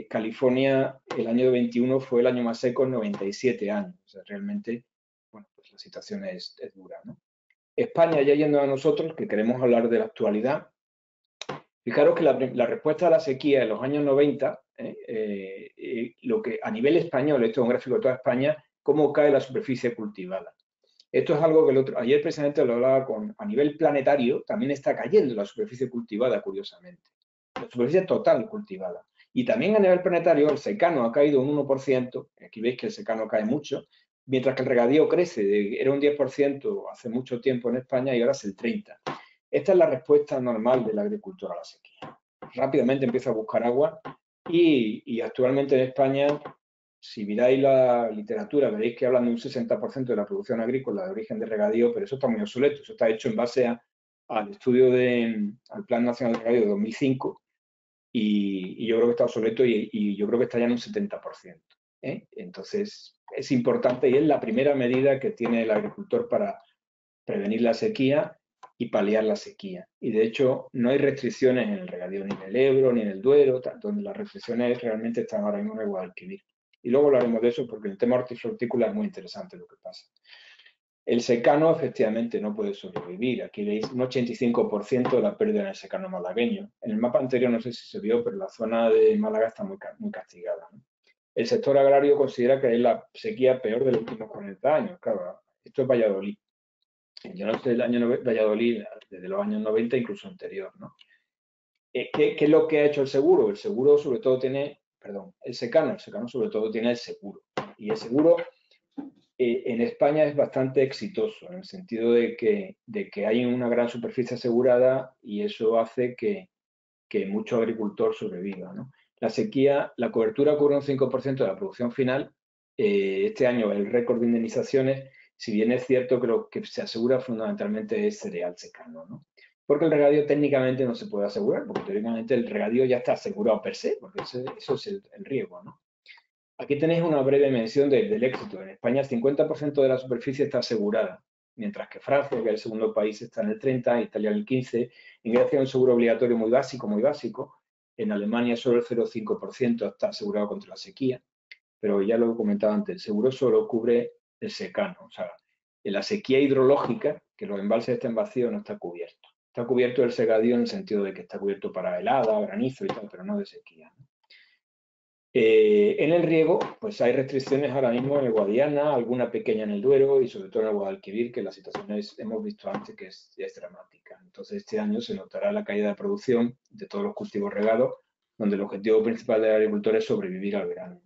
California, el año 21 fue el año más seco en 97 años. O sea, realmente, bueno, pues la situación es dura, ¿no? España, ya yendo a nosotros, que queremos hablar de la actualidad, fijaros que la respuesta a la sequía en los años 90, lo que a nivel español, esto es un gráfico de toda España, cómo cae la superficie cultivada. Esto es algo que ayer precisamente lo hablaba a nivel planetario, también está cayendo la superficie cultivada, curiosamente. La superficie total cultivada. Y también a nivel planetario el secano ha caído un 1%, aquí veis que el secano cae mucho, mientras que el regadío crece, era un 10% hace mucho tiempo en España y ahora es el 30%. Esta es la respuesta normal del agricultor a la sequía. Rápidamente empieza a buscar agua y actualmente en España, si miráis la literatura, veréis que hablan de un 60% de la producción agrícola de origen de regadío, pero eso está muy obsoleto. Eso está hecho en base al estudio al Plan Nacional de Regadío de 2005 y yo creo que está obsoleto y yo creo que está ya en un 70%. Entonces, es importante y es la primera medida que tiene el agricultor para prevenir la sequía y paliar la sequía. Y de hecho, no hay restricciones en el regadío ni en el Ebro ni en el Duero, donde las restricciones realmente están ahora mismo en el Guadalquivir. Y luego hablaremos de eso porque el tema hortifrutícola es muy interesante lo que pasa. El secano efectivamente no puede sobrevivir. Aquí veis un 85% de la pérdida en el secano malagueño. En el mapa anterior no sé si se vio, pero la zona de Málaga está muy castigada, ¿no? El sector agrario considera que es la sequía peor de los últimos 40 años. Claro, esto es Valladolid. Yo no sé el año Valladolid desde los años 90, incluso anterior, ¿no? ¿Qué es lo que ha hecho el seguro? El seguro sobre todo tiene, el secano sobre todo tiene el seguro. Y el seguro en España es bastante exitoso, en el sentido de que hay una gran superficie asegurada y eso hace que mucho agricultor sobreviva, ¿no? La sequía, la cobertura cubre un 5% de la producción final. Este año el récord de indemnizaciones, si bien es cierto que lo que se asegura fundamentalmente es cereal secano, ¿no? Porque el regadío técnicamente no se puede asegurar, porque teóricamente el regadío ya está asegurado per se, porque eso es el riego, ¿no? Aquí tenéis una breve mención del éxito. En España el 50% de la superficie está asegurada, mientras que Francia, que es el segundo país, está en el 30%, Italia en el 15%, en Grecia hay un seguro obligatorio muy básico. En Alemania solo el 0,5% está asegurado contra la sequía, pero ya lo he comentado antes, el seguro solo cubre el secano, o sea, en la sequía hidrológica, que los embalses estén vacíos, no está cubierto. Está cubierto el regadío en el sentido de que está cubierto para helada, granizo y tal, pero no de sequía, ¿no? En el riego, pues hay restricciones ahora mismo en el Guadiana, alguna pequeña en el Duero y sobre todo en el Guadalquivir, que la situación hemos visto antes que es dramática. Entonces este año se notará la caída de producción de todos los cultivos regados, donde el objetivo principal del agricultor es sobrevivir al verano.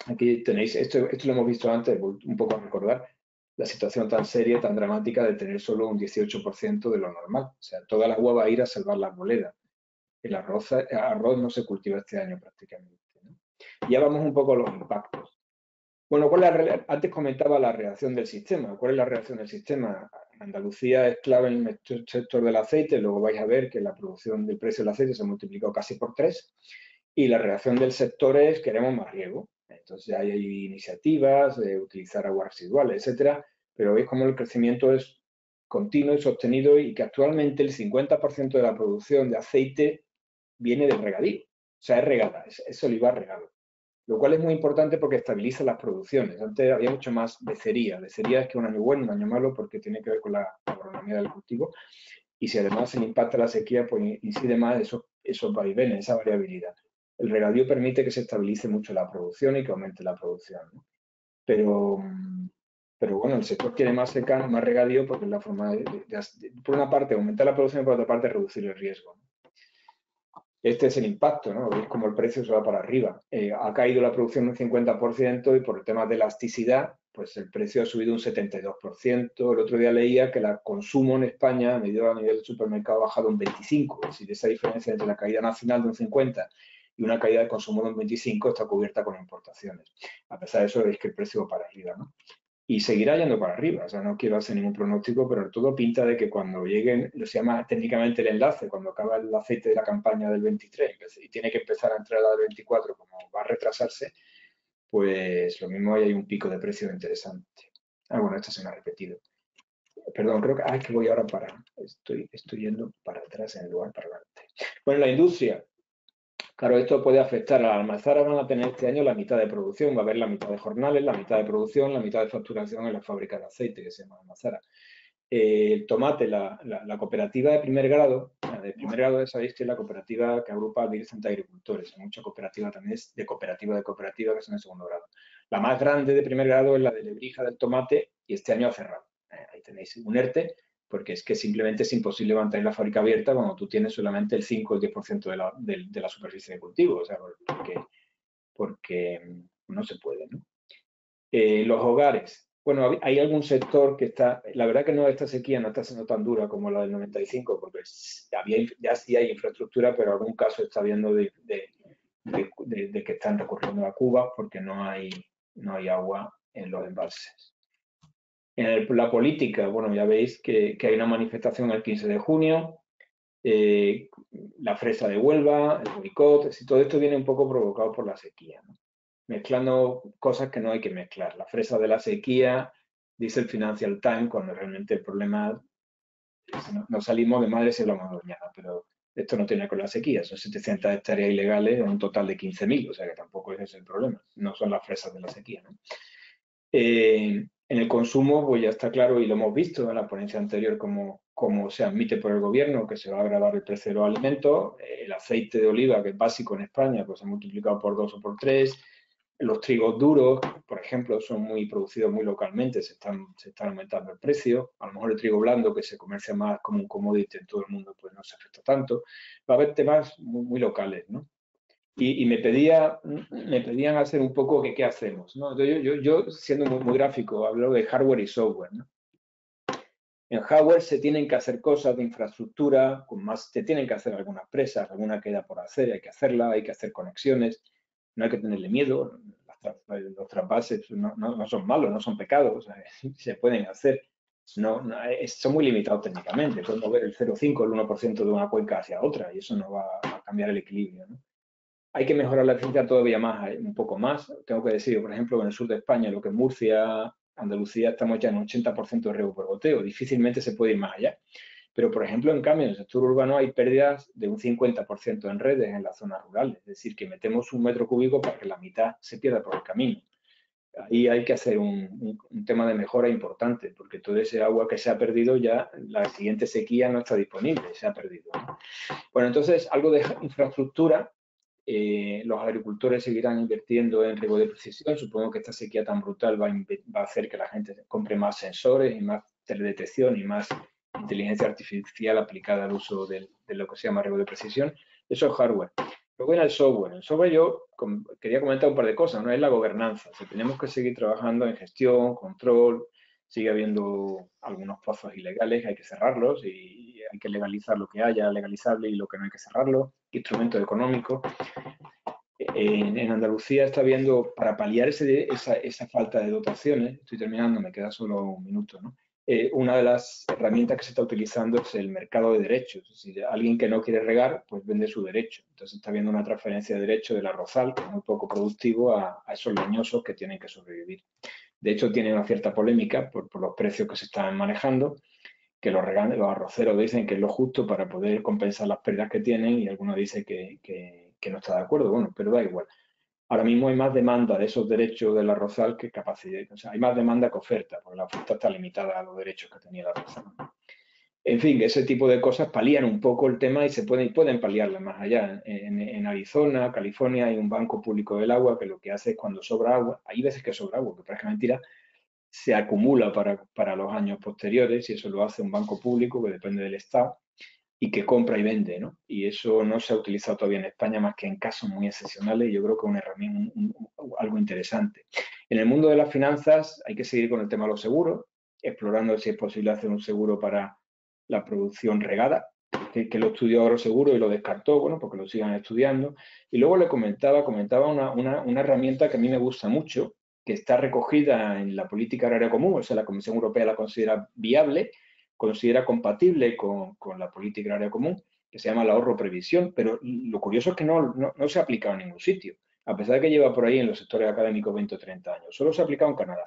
Aquí tenéis, esto lo hemos visto antes, un poco a recordar, la situación tan seria, tan dramática de tener solo un 18% de lo normal. O sea, toda el agua va a ir a salvar la arboleda. El arroz no se cultiva este año prácticamente, ¿no? Ya vamos un poco a los impactos. Bueno, antes comentaba la reacción del sistema. ¿Cuál es la reacción del sistema? Andalucía es clave en el sector del aceite, luego vais a ver que la producción del precio del aceite se ha multiplicado casi por 3, y la reacción del sector es queremos más riego. Entonces hay iniciativas de utilizar aguas residuales, etcétera, pero veis cómo el crecimiento es continuo y sostenido y que actualmente el 50% de la producción de aceite viene del regadío. O sea, es regada, es olivar regado. Lo cual es muy importante porque estabiliza las producciones. Antes había mucho más becería. Becería es que un año bueno, un año malo, porque tiene que ver con la agronomía del cultivo. Y si además se le impacta la sequía, pues incide más esos vaivenes, esa variabilidad. El regadío permite que se estabilice mucho la producción y que aumente la producción, ¿no? Pero bueno, el sector quiere más secano, más regadío, porque es la forma por una parte, aumentar la producción y por otra parte, reducir el riesgo. Este es el impacto, ¿no? Veis cómo el precio se va para arriba. Ha caído la producción un 50% y por el tema de elasticidad, pues el precio ha subido un 72%. El otro día leía que el consumo en España, medido a nivel del supermercado, ha bajado un 25%. Es decir, esa diferencia entre la caída nacional de un 50% y una caída de consumo de un 25% está cubierta con importaciones. A pesar de eso, veis que el precio va para arriba, ¿no? Y seguirá yendo para arriba. O sea, no quiero hacer ningún pronóstico, pero todo pinta de que cuando lleguen, se llama técnicamente el enlace, cuando acaba el aceite de la campaña del 23 y tiene que empezar a entrar a la del 24, como va a retrasarse, pues lo mismo hay un pico de precio interesante. Bueno, esto se me ha repetido. Perdón, creo que, que voy ahora estoy yendo para atrás en lugar para adelante. Bueno, la industria. Claro, esto puede afectar a las almazaras, van a tener este año la mitad de producción, va a haber la mitad de jornales, la mitad de producción, la mitad de facturación en la fábrica de aceite, que se llama almazara. El tomate, la cooperativa de primer grado, sabéis que es la cooperativa que agrupa a 10 agricultores, hay mucha cooperativa también es de cooperativa que son de segundo grado. La más grande de primer grado es la de Lebrija del tomate y este año ha cerrado. Ahí tenéis un ERTE, porque es que simplemente es imposible mantener la fábrica abierta cuando tú tienes solamente el 5 o el 10% de la superficie de cultivo, o sea, porque no se puede, ¿no? Los hogares. Bueno, hay algún sector que está, la verdad que no, esta sequía no está siendo tan dura como la del 95, porque ya sí hay infraestructura, pero en algún caso está habiendo de que están recurriendo a Cuba porque no hay agua en los embalses. En la política, bueno, ya veis que hay una manifestación el 15 de junio, la fresa de Huelva, el boicot, todo esto viene un poco provocado por la sequía, ¿no? Mezclando cosas que no hay que mezclar. La fresa de la sequía, dice el Financial Times, cuando realmente el problema es, no salimos de madre si hablamos de doñana, pero esto no tiene con la sequía, son 700 hectáreas ilegales en un total de 15.000, o sea que tampoco ese es el problema, no son las fresas de la sequía, ¿no? En el consumo, pues ya está claro y lo hemos visto en la ponencia anterior como se admite por el gobierno que se va a gravar el precio de los alimentos. El aceite de oliva, que es básico en España, pues se ha multiplicado por 2 o por 3. Los trigos duros, por ejemplo, son muy producidos muy localmente, se están aumentando el precio. A lo mejor el trigo blando, que se comercia más como un commodity en todo el mundo, pues no se afecta tanto. Va a haber temas muy locales, ¿no? Y me pedían hacer un poco qué hacemos, ¿no? Entonces yo siendo muy gráfico, hablo de hardware y software, ¿no? En hardware se tienen que hacer cosas de infraestructura, se tienen que hacer algunas presas, alguna queda por hacer, hay que hacerla, hay que hacer conexiones, no hay que tenerle miedo, los trasvases no son malos, no son pecados, se pueden hacer, son muy limitados técnicamente, pueden mover el 0,5, el 1% de una cuenca hacia otra y eso no va a cambiar el equilibrio, ¿no? Hay que mejorar la eficiencia todavía más, un poco más. Tengo que decir, por ejemplo, en el sur de España, lo que es Murcia, Andalucía, estamos ya en un 80% de riego por goteo. Difícilmente se puede ir más allá. Pero, por ejemplo, en cambio, en el sector urbano hay pérdidas de un 50% en redes en las zonas rurales. Es decir, que metemos un metro cúbico para que la mitad se pierda por el camino. Ahí hay que hacer un tema de mejora importante, porque todo ese agua que se ha perdido ya, la siguiente sequía no está disponible, se ha perdido, ¿no? Bueno, entonces, algo de infraestructura. Los agricultores seguirán invirtiendo en riego de precisión. Supongo que esta sequía tan brutal va a hacer que la gente compre más sensores y más teledetección y más inteligencia artificial aplicada al uso de lo que se llama riego de precisión. Eso es hardware. Luego en el software. En el software yo quería comentar un par de cosas, ¿no? Es la gobernanza. O sea, tenemos que seguir trabajando en gestión, control, sigue habiendo algunos pozos ilegales, hay que cerrarlos y hay que legalizar lo que haya legalizable y lo que no hay que cerrarlo, instrumentos económicos. En Andalucía está habiendo, para paliar esa falta de dotaciones, estoy terminando, me queda solo un minuto, ¿no? Una de las herramientas que se está utilizando es el mercado de derechos. Es decir, alguien que no quiere regar, pues vende su derecho. Entonces está habiendo una transferencia de derecho del arrozal, que es muy poco productivo, a esos leñosos que tienen que sobrevivir. De hecho, tiene una cierta polémica por los precios que se están manejando, que los arroceros dicen que es lo justo para poder compensar las pérdidas que tienen y algunos dicen que no está de acuerdo. Bueno, pero da igual. Ahora mismo hay más demanda de esos derechos del arrozal que capacidad. O sea, hay más demanda que oferta, porque la oferta está limitada a los derechos que tenía el arrozal. En fin, ese tipo de cosas palían un poco el tema y pueden paliarla más allá. En Arizona, California, hay un banco público del agua que lo que hace es cuando sobra agua, hay veces que sobra agua, que parece mentira, se acumula para los años posteriores y eso lo hace un banco público que depende del Estado y que compra y vende, ¿no? Y eso no se ha utilizado todavía en España más que en casos muy excepcionales y yo creo que es una herramienta, algo interesante. En el mundo de las finanzas hay que seguir con el tema de los seguros, explorando si es posible hacer un seguro para la producción regada, que lo estudió Agroseguro y lo descartó, bueno, porque lo sigan estudiando. Y luego le comentaba una herramienta que a mí me gusta mucho, que está recogida en la política agraria común, o sea, la Comisión Europea la considera viable, considera compatible con la política agraria común, que se llama el ahorro previsión, pero lo curioso es que no se ha aplicado en ningún sitio, a pesar de que lleva por ahí en los sectores académicos 20 o 30 años. Solo se ha aplicado en Canadá.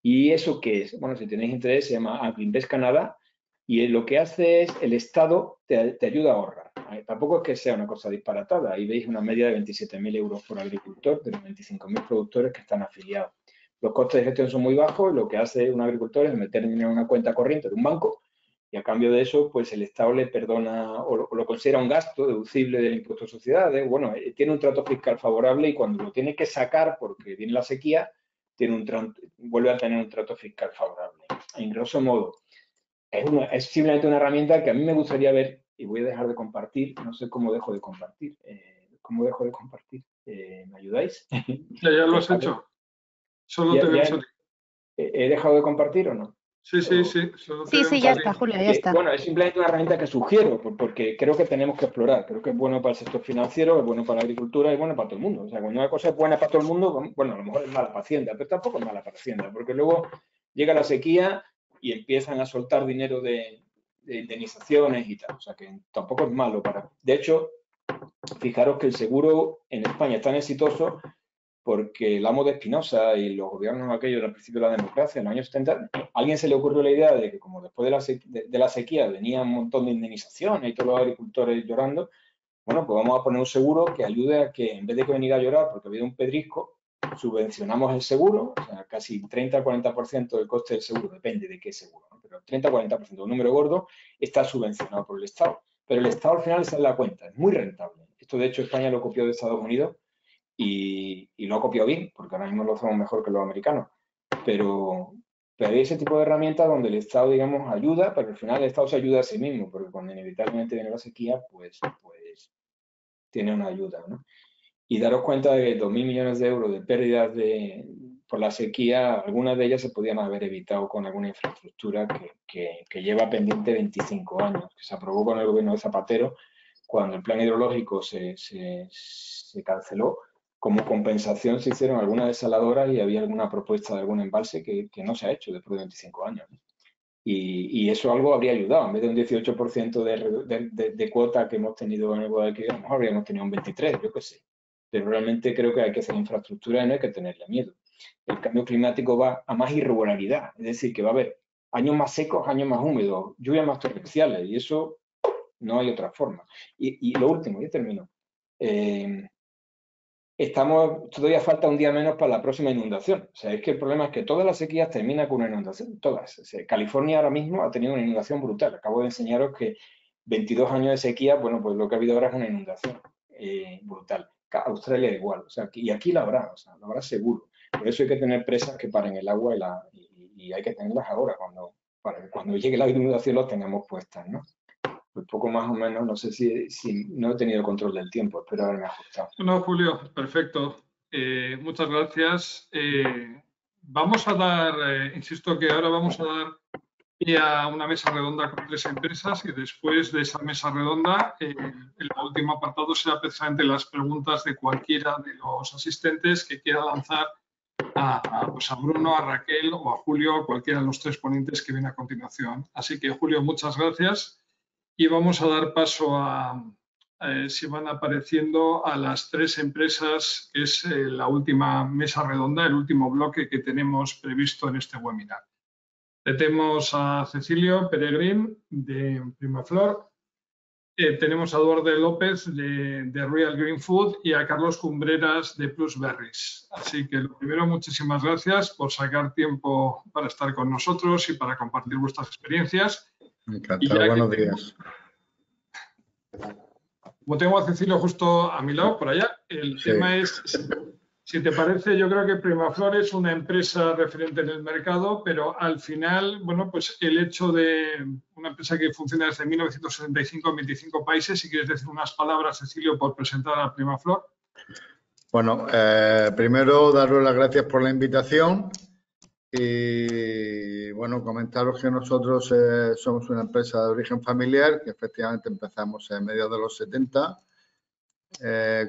¿Y eso qué es? Bueno, si tenéis interés, se llama Agriinvest Canadá, y lo que hace es el Estado te ayuda a ahorrar. Tampoco es que sea una cosa disparatada. Ahí veis una media de 27.000 euros por agricultor de los 25.000 productores que están afiliados. Los costes de gestión son muy bajos y lo que hace un agricultor es meter dinero en una cuenta corriente de un banco y a cambio de eso, pues el Estado le perdona o lo considera un gasto deducible del impuesto de sociedades. Bueno, tiene un trato fiscal favorable y cuando lo tiene que sacar porque viene la sequía, vuelve a tener un trato fiscal favorable. En grosso modo, es simplemente una herramienta que a mí me gustaría ver y voy a dejar de compartir. No sé cómo dejo de compartir. ¿Cómo dejo de compartir? ¿Me ayudáis? Ya lo has hecho. Solo te ven salir. ¿He dejado de compartir o no? Sí. Sí, ya está, Julio, ya está. Bueno, es simplemente una herramienta que sugiero, porque creo que tenemos que explorar. Creo que es bueno para el sector financiero, es bueno para la agricultura, es bueno para todo el mundo. O sea, cuando una cosa es buena para todo el mundo, bueno, a lo mejor es mala para Hacienda, pero tampoco es mala para Hacienda, porque luego llega la sequía y empiezan a soltar dinero de indemnizaciones y tal. O sea, que tampoco es malo para... De hecho, fijaros que el seguro en España es tan exitoso porque el amo de Espinosa y los gobiernos aquellos al principio de la democracia, en los años 70, a alguien se le ocurrió la idea de que como después de la sequía venía un montón de indemnizaciones y todos los agricultores llorando, bueno, pues vamos a poner un seguro que ayude a que en vez de que venir a llorar porque ha habido un pedrisco, subvencionamos el seguro, o sea, casi 30-40% del coste del seguro, depende de qué seguro, ¿no? Pero 30-40%, un número gordo, está subvencionado por el Estado. Pero el Estado al final se da cuenta, es muy rentable. Esto de hecho España lo copió de Estados Unidos y lo ha copiado bien, porque ahora mismo lo hacemos mejor que los americanos. Pero hay ese tipo de herramientas donde el Estado, digamos, ayuda, pero al final el Estado se ayuda a sí mismo, porque cuando inevitablemente viene la sequía, pues tiene una ayuda, ¿no? Y daros cuenta de que 2.000 millones de euros de pérdidas por la sequía, algunas de ellas se podían haber evitado con alguna infraestructura que lleva pendiente 25 años, que se aprobó con el gobierno de Zapatero cuando el plan hidrológico se canceló. Como compensación se hicieron algunas desaladoras y había alguna propuesta de algún embalse que no se ha hecho después de 25 años. Y eso algo habría ayudado. En vez de un 18% de cuota que hemos tenido en el Guadalquivir, a lo mejor habríamos tenido un 23%, yo qué sé. Pero realmente creo que hay que hacer infraestructura y no hay que tenerle miedo. El cambio climático va a más irregularidad, es decir, que va a haber años más secos, años más húmedos, lluvias más torrenciales y eso no hay otra forma. Y lo último, ya termino. Todavía falta un día menos para la próxima inundación. O sea, es que el problema es que todas las sequías terminan con una inundación, todas. O sea, California ahora mismo ha tenido una inundación brutal. Acabo de enseñaros que 22 años de sequía, bueno, pues lo que ha habido ahora es una inundación brutal. Australia igual, o sea, y aquí la habrá, o sea, la habrá seguro. Por eso hay que tener presas que paren el agua y hay que tenerlas ahora, para que cuando llegue la inundación las tengamos puestas, ¿no? Pues poco más o menos, no sé si no he tenido control del tiempo, espero haberme ajustado. No, Julio, perfecto. Muchas gracias. vamos a dar, insisto que ahora vamos a dar pie a una mesa redonda con 3 empresas y después de esa mesa redonda, el último apartado será precisamente las preguntas de cualquiera de los asistentes que quiera lanzar pues a Bruno, a Raquel o a Julio, a cualquiera de los 3 ponentes que vienen a continuación. Así que, Julio, muchas gracias y vamos a dar paso a si van apareciendo a las 3 empresas, que es la última mesa redonda, el último bloque que tenemos previsto en este webinar. Tenemos a Cecilio Peregrín de Primaflor, tenemos a Eduardo López de Real Green Food y a Carlos Cumbreras de Plusberries. Así que lo primero, muchísimas gracias por sacar tiempo para estar con nosotros y para compartir vuestras experiencias. Encantado, buenos días. Como tengo a Cecilio justo a mi lado, por allá, el tema es, si te parece, yo creo que Primaflor es una empresa referente en el mercado, pero al final, bueno, pues el hecho de una empresa que funciona desde 1975 en 25 países, si quieres decir unas palabras, Cecilio, por presentar a Primaflor. Bueno, primero daros las gracias por la invitación y, bueno, comentaros que nosotros somos una empresa de origen familiar, que efectivamente empezamos en mediados de los 70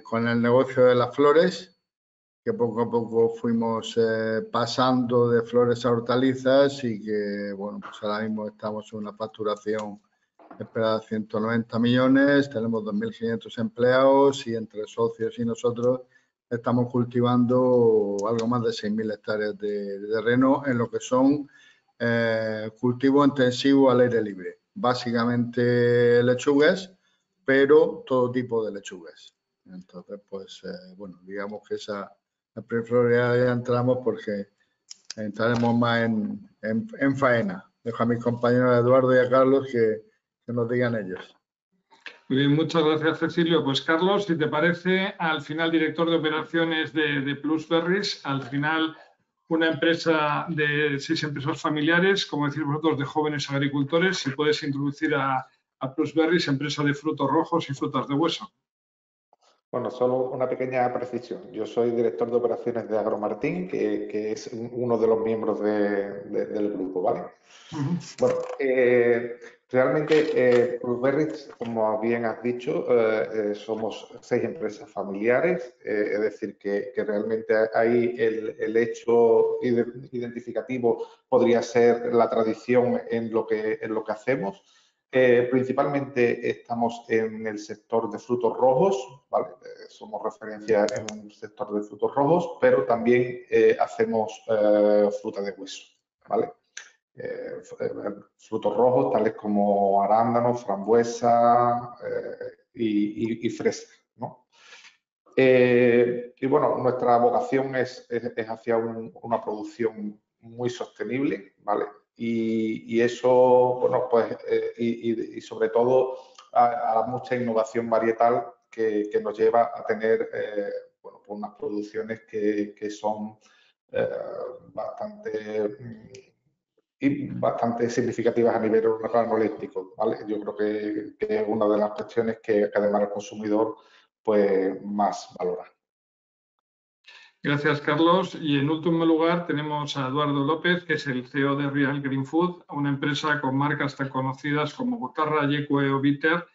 con el negocio de las flores, que poco a poco fuimos pasando de flores a hortalizas y que, bueno, pues ahora mismo estamos en una facturación esperada de 190 millones, tenemos 2.500 empleados y entre socios y nosotros estamos cultivando algo más de 6.000 hectáreas de terreno en lo que son cultivos intensivos al aire libre. Básicamente lechugas, pero todo tipo de lechugas. Entonces, pues, bueno, digamos que esa... La Primaflor ya entramos porque entraremos más en faena. Dejo a mis compañeros Eduardo y a Carlos que nos digan ellos. Muy bien, muchas gracias, Cecilio. Pues, Carlos, si te parece, al final director de operaciones de Plusberries, al final una empresa de 6 empresas familiares, como decís vosotros, de jóvenes agricultores, si puedes introducir a Plusberries, empresa de frutos rojos y frutas de hueso. Bueno, solo una pequeña precisión. Yo soy director de operaciones de Agromartín, que es uno de los miembros del grupo, ¿vale? Bueno, realmente Plusberries, como bien has dicho, somos 6 empresas familiares, es decir, que realmente ahí el hecho identificativo podría ser la tradición en lo que hacemos. Principalmente estamos en el sector de frutos rojos, ¿vale? Somos referencia en el sector de frutos rojos, pero también hacemos fruta de hueso, ¿vale? Frutos rojos tales como arándanos, frambuesa y fresa, ¿no? Y bueno, nuestra vocación es hacia una producción muy sostenible, ¿vale? Y eso, bueno, pues, y sobre todo a mucha innovación varietal que nos lleva a tener, bueno, pues unas producciones que son bastante significativas a nivel organoléptico, ¿vale? Yo creo que es una de las cuestiones que además el consumidor pues más valora. Gracias, Carlos. Y en último lugar tenemos a Eduardo López, que es el CEO de Real Green Food, una empresa con marcas tan conocidas como Botarra, Yecue o Bitter,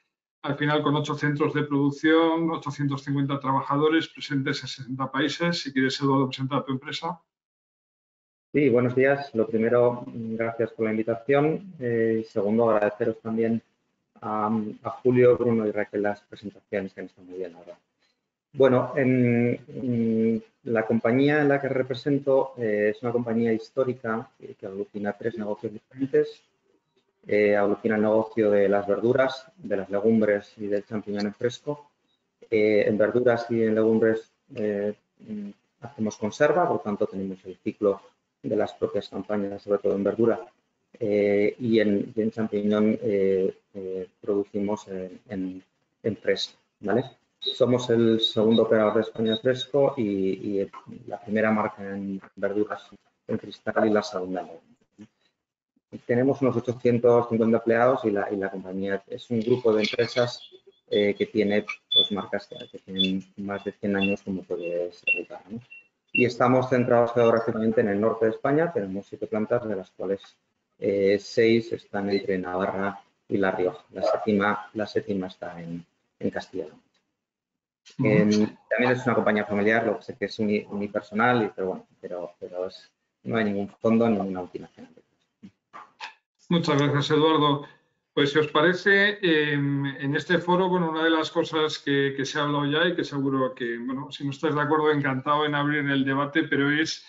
al final con 8 centros de producción, 850 trabajadores presentes en 60 países. Si quieres, Eduardo, presentar tu empresa. Sí, buenos días. Lo primero, gracias por la invitación. Segundo, agradeceros también a Julio, Bruno y Raquel las presentaciones que han estado muy bien ahora. Bueno, la compañía en la que represento es una compañía histórica que aglutina 3 negocios diferentes. Aglutina el negocio de las verduras, de las legumbres y del champiñón en fresco. En verduras y en legumbres hacemos conserva, por tanto tenemos el ciclo de las propias campañas, sobre todo en verdura, y en champiñón producimos en fresco, ¿vale? Somos el segundo operador de España fresco y la primera marca en verduras en cristal y la segunda. Tenemos unos 850 empleados y la compañía es un grupo de empresas que tiene pues, marcas que tienen más de 100 años, como puede ser, ¿no? y estamos centrados geográficamente en el norte de España. Tenemos 7 plantas, de las cuales 6 están entre Navarra y La Rioja. La séptima está en Castilla-La Mancha. También es una compañía familiar, lo que sé que es unipersonal, pero no hay ningún fondo, ninguna multinacional. Muchas gracias, Eduardo. Pues si os parece, en este foro, bueno, una de las cosas que se ha hablado ya y que seguro que, bueno, si no estáis de acuerdo, encantado en abrir el debate, pero es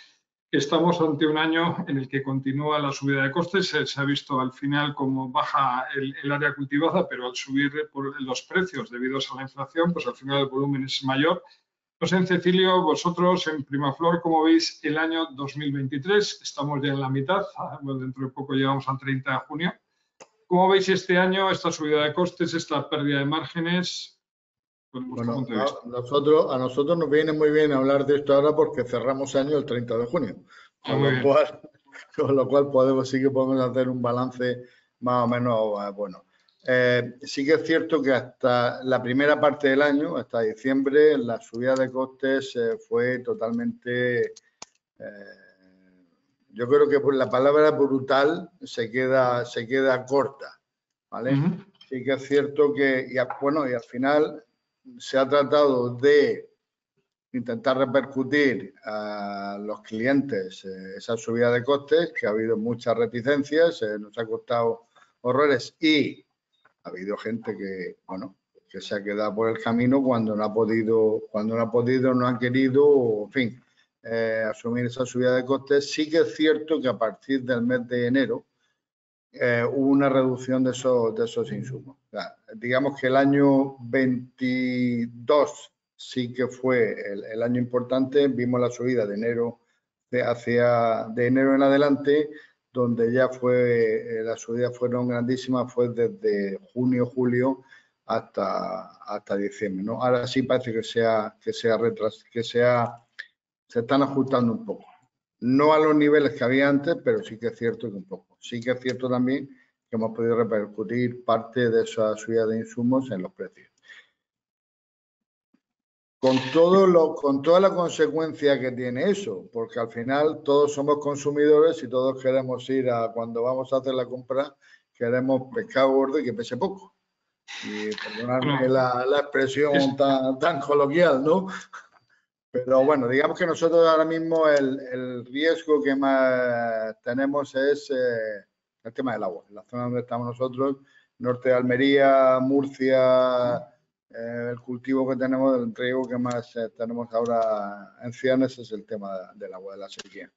que estamos ante un año en el que continúa la subida de costes. Se ha visto al final cómo baja el área cultivada, pero al subir los precios debido a la inflación, pues al final el volumen es mayor. Pues en Cecilio, vosotros en Primaflor, ¿cómo veis el año 2023? Estamos ya en la mitad, bueno, dentro de poco llegamos al 30 de junio. ¿Cómo veis este año, esta subida de costes, esta pérdida de márgenes? Bueno, a nosotros nos viene muy bien hablar de esto ahora porque cerramos año el 30 de junio. Con lo cual sí que podemos hacer un balance más o menos bueno. Sí que es cierto que hasta la primera parte del año, hasta diciembre, la subida de costes fue totalmente, yo creo que por la palabra brutal se queda corta, ¿vale? Sí que es cierto que, y al final se ha tratado de intentar repercutir a los clientes esa subida de costes, que ha habido muchas reticencias, nos ha costado horrores y ha habido gente que, bueno, que se ha quedado por el camino cuando no ha podido, no ha querido, en fin, asumir esa subida de costes. Sí que es cierto que a partir del mes de enero hubo una reducción de esos insumos. O sea, digamos que el año 22 sí que fue el año importante. Vimos la subida de enero de enero en adelante, donde ya las subidas fueron grandísimas, fue desde junio, julio hasta diciembre, ¿no? Ahora sí parece que se están ajustando un poco. No a los niveles que había antes, pero sí que es cierto que un poco. Sí que es cierto también que hemos podido repercutir parte de esa subida de insumos en los precios. Con toda la consecuencia que tiene eso, porque al final todos somos consumidores y todos queremos ir cuando vamos a hacer la compra, queremos pescado gordo y que pese poco. Y perdonadme la expresión tan coloquial, ¿no? Pero bueno, digamos que nosotros ahora mismo el riesgo que más tenemos es el tema del agua. En la zona donde estamos nosotros, norte de Almería, Murcia, el cultivo que tenemos, el riesgo que más tenemos ahora en Cianes es el tema del agua, de la sequía.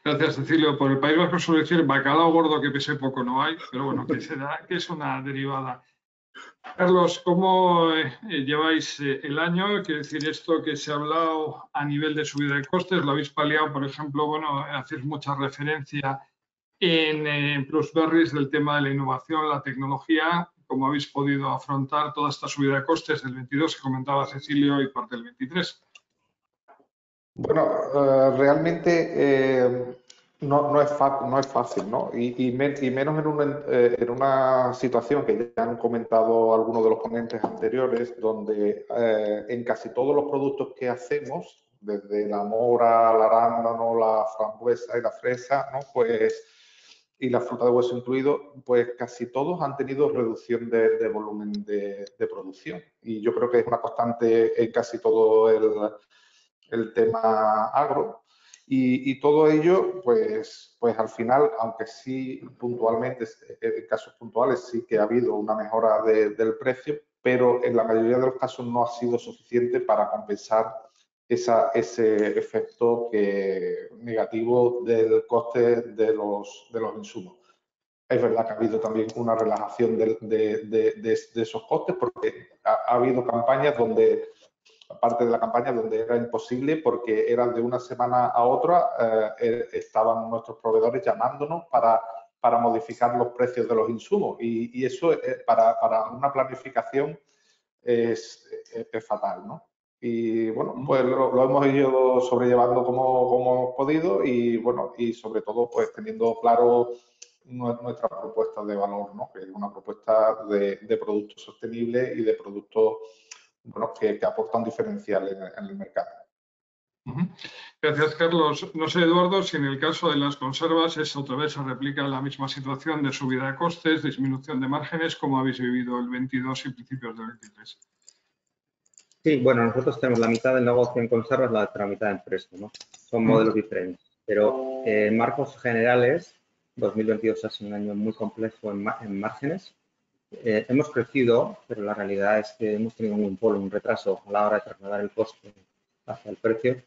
Gracias, Cecilio. Por el País Vasco suele decir bacalao gordo que pese poco no hay, pero bueno, que es una derivada. Carlos, ¿cómo lleváis el año? Quiere decir, esto que se ha hablado a nivel de subida de costes, lo habéis paliado, por ejemplo, bueno, hacéis mucha referencia en Plusberries del tema de la innovación, la tecnología, cómo habéis podido afrontar toda esta subida de costes del 22 que comentaba Cecilio y parte del 23. Bueno, realmente no es fácil, ¿no? Y menos en una situación que ya han comentado algunos de los ponentes anteriores, donde en casi todos los productos que hacemos, desde la mora, el arándano, la frambuesa y la fresa, ¿no? Pues, y la fruta de hueso incluido, pues casi todos han tenido reducción de volumen de producción. Y yo creo que es una constante en casi todo el tema agro. Y todo ello, pues al final, aunque sí puntualmente, en casos puntuales sí que ha habido una mejora del precio, pero en la mayoría de los casos no ha sido suficiente para compensar ese efecto negativo del coste de los insumos. Es verdad que ha habido también una relajación de esos costes, porque ha habido campañas donde parte de la campaña donde era imposible porque eran de una semana a otra, estaban nuestros proveedores llamándonos para modificar los precios de los insumos y eso para una planificación es fatal, ¿no? Y bueno, pues lo hemos ido sobrellevando como hemos podido y bueno, y sobre todo pues teniendo claro nuestra propuesta de valor, ¿no? Que es una propuesta de productos sostenibles y de productos, bueno, que aportan diferencial en el mercado. Gracias, Carlos. No sé, Eduardo, si en el caso de las conservas es otra vez se replica la misma situación de subida de costes, disminución de márgenes, como habéis vivido el 22 y principios del 23. Sí, bueno, nosotros tenemos la mitad del negocio en conservas, la otra mitad en fresco, ¿no? Son modelos diferentes, pero en marcos generales, 2022 ha sido un año muy complejo en márgenes. Hemos crecido, pero la realidad es que hemos tenido un retraso a la hora de trasladar el coste hacia el precio.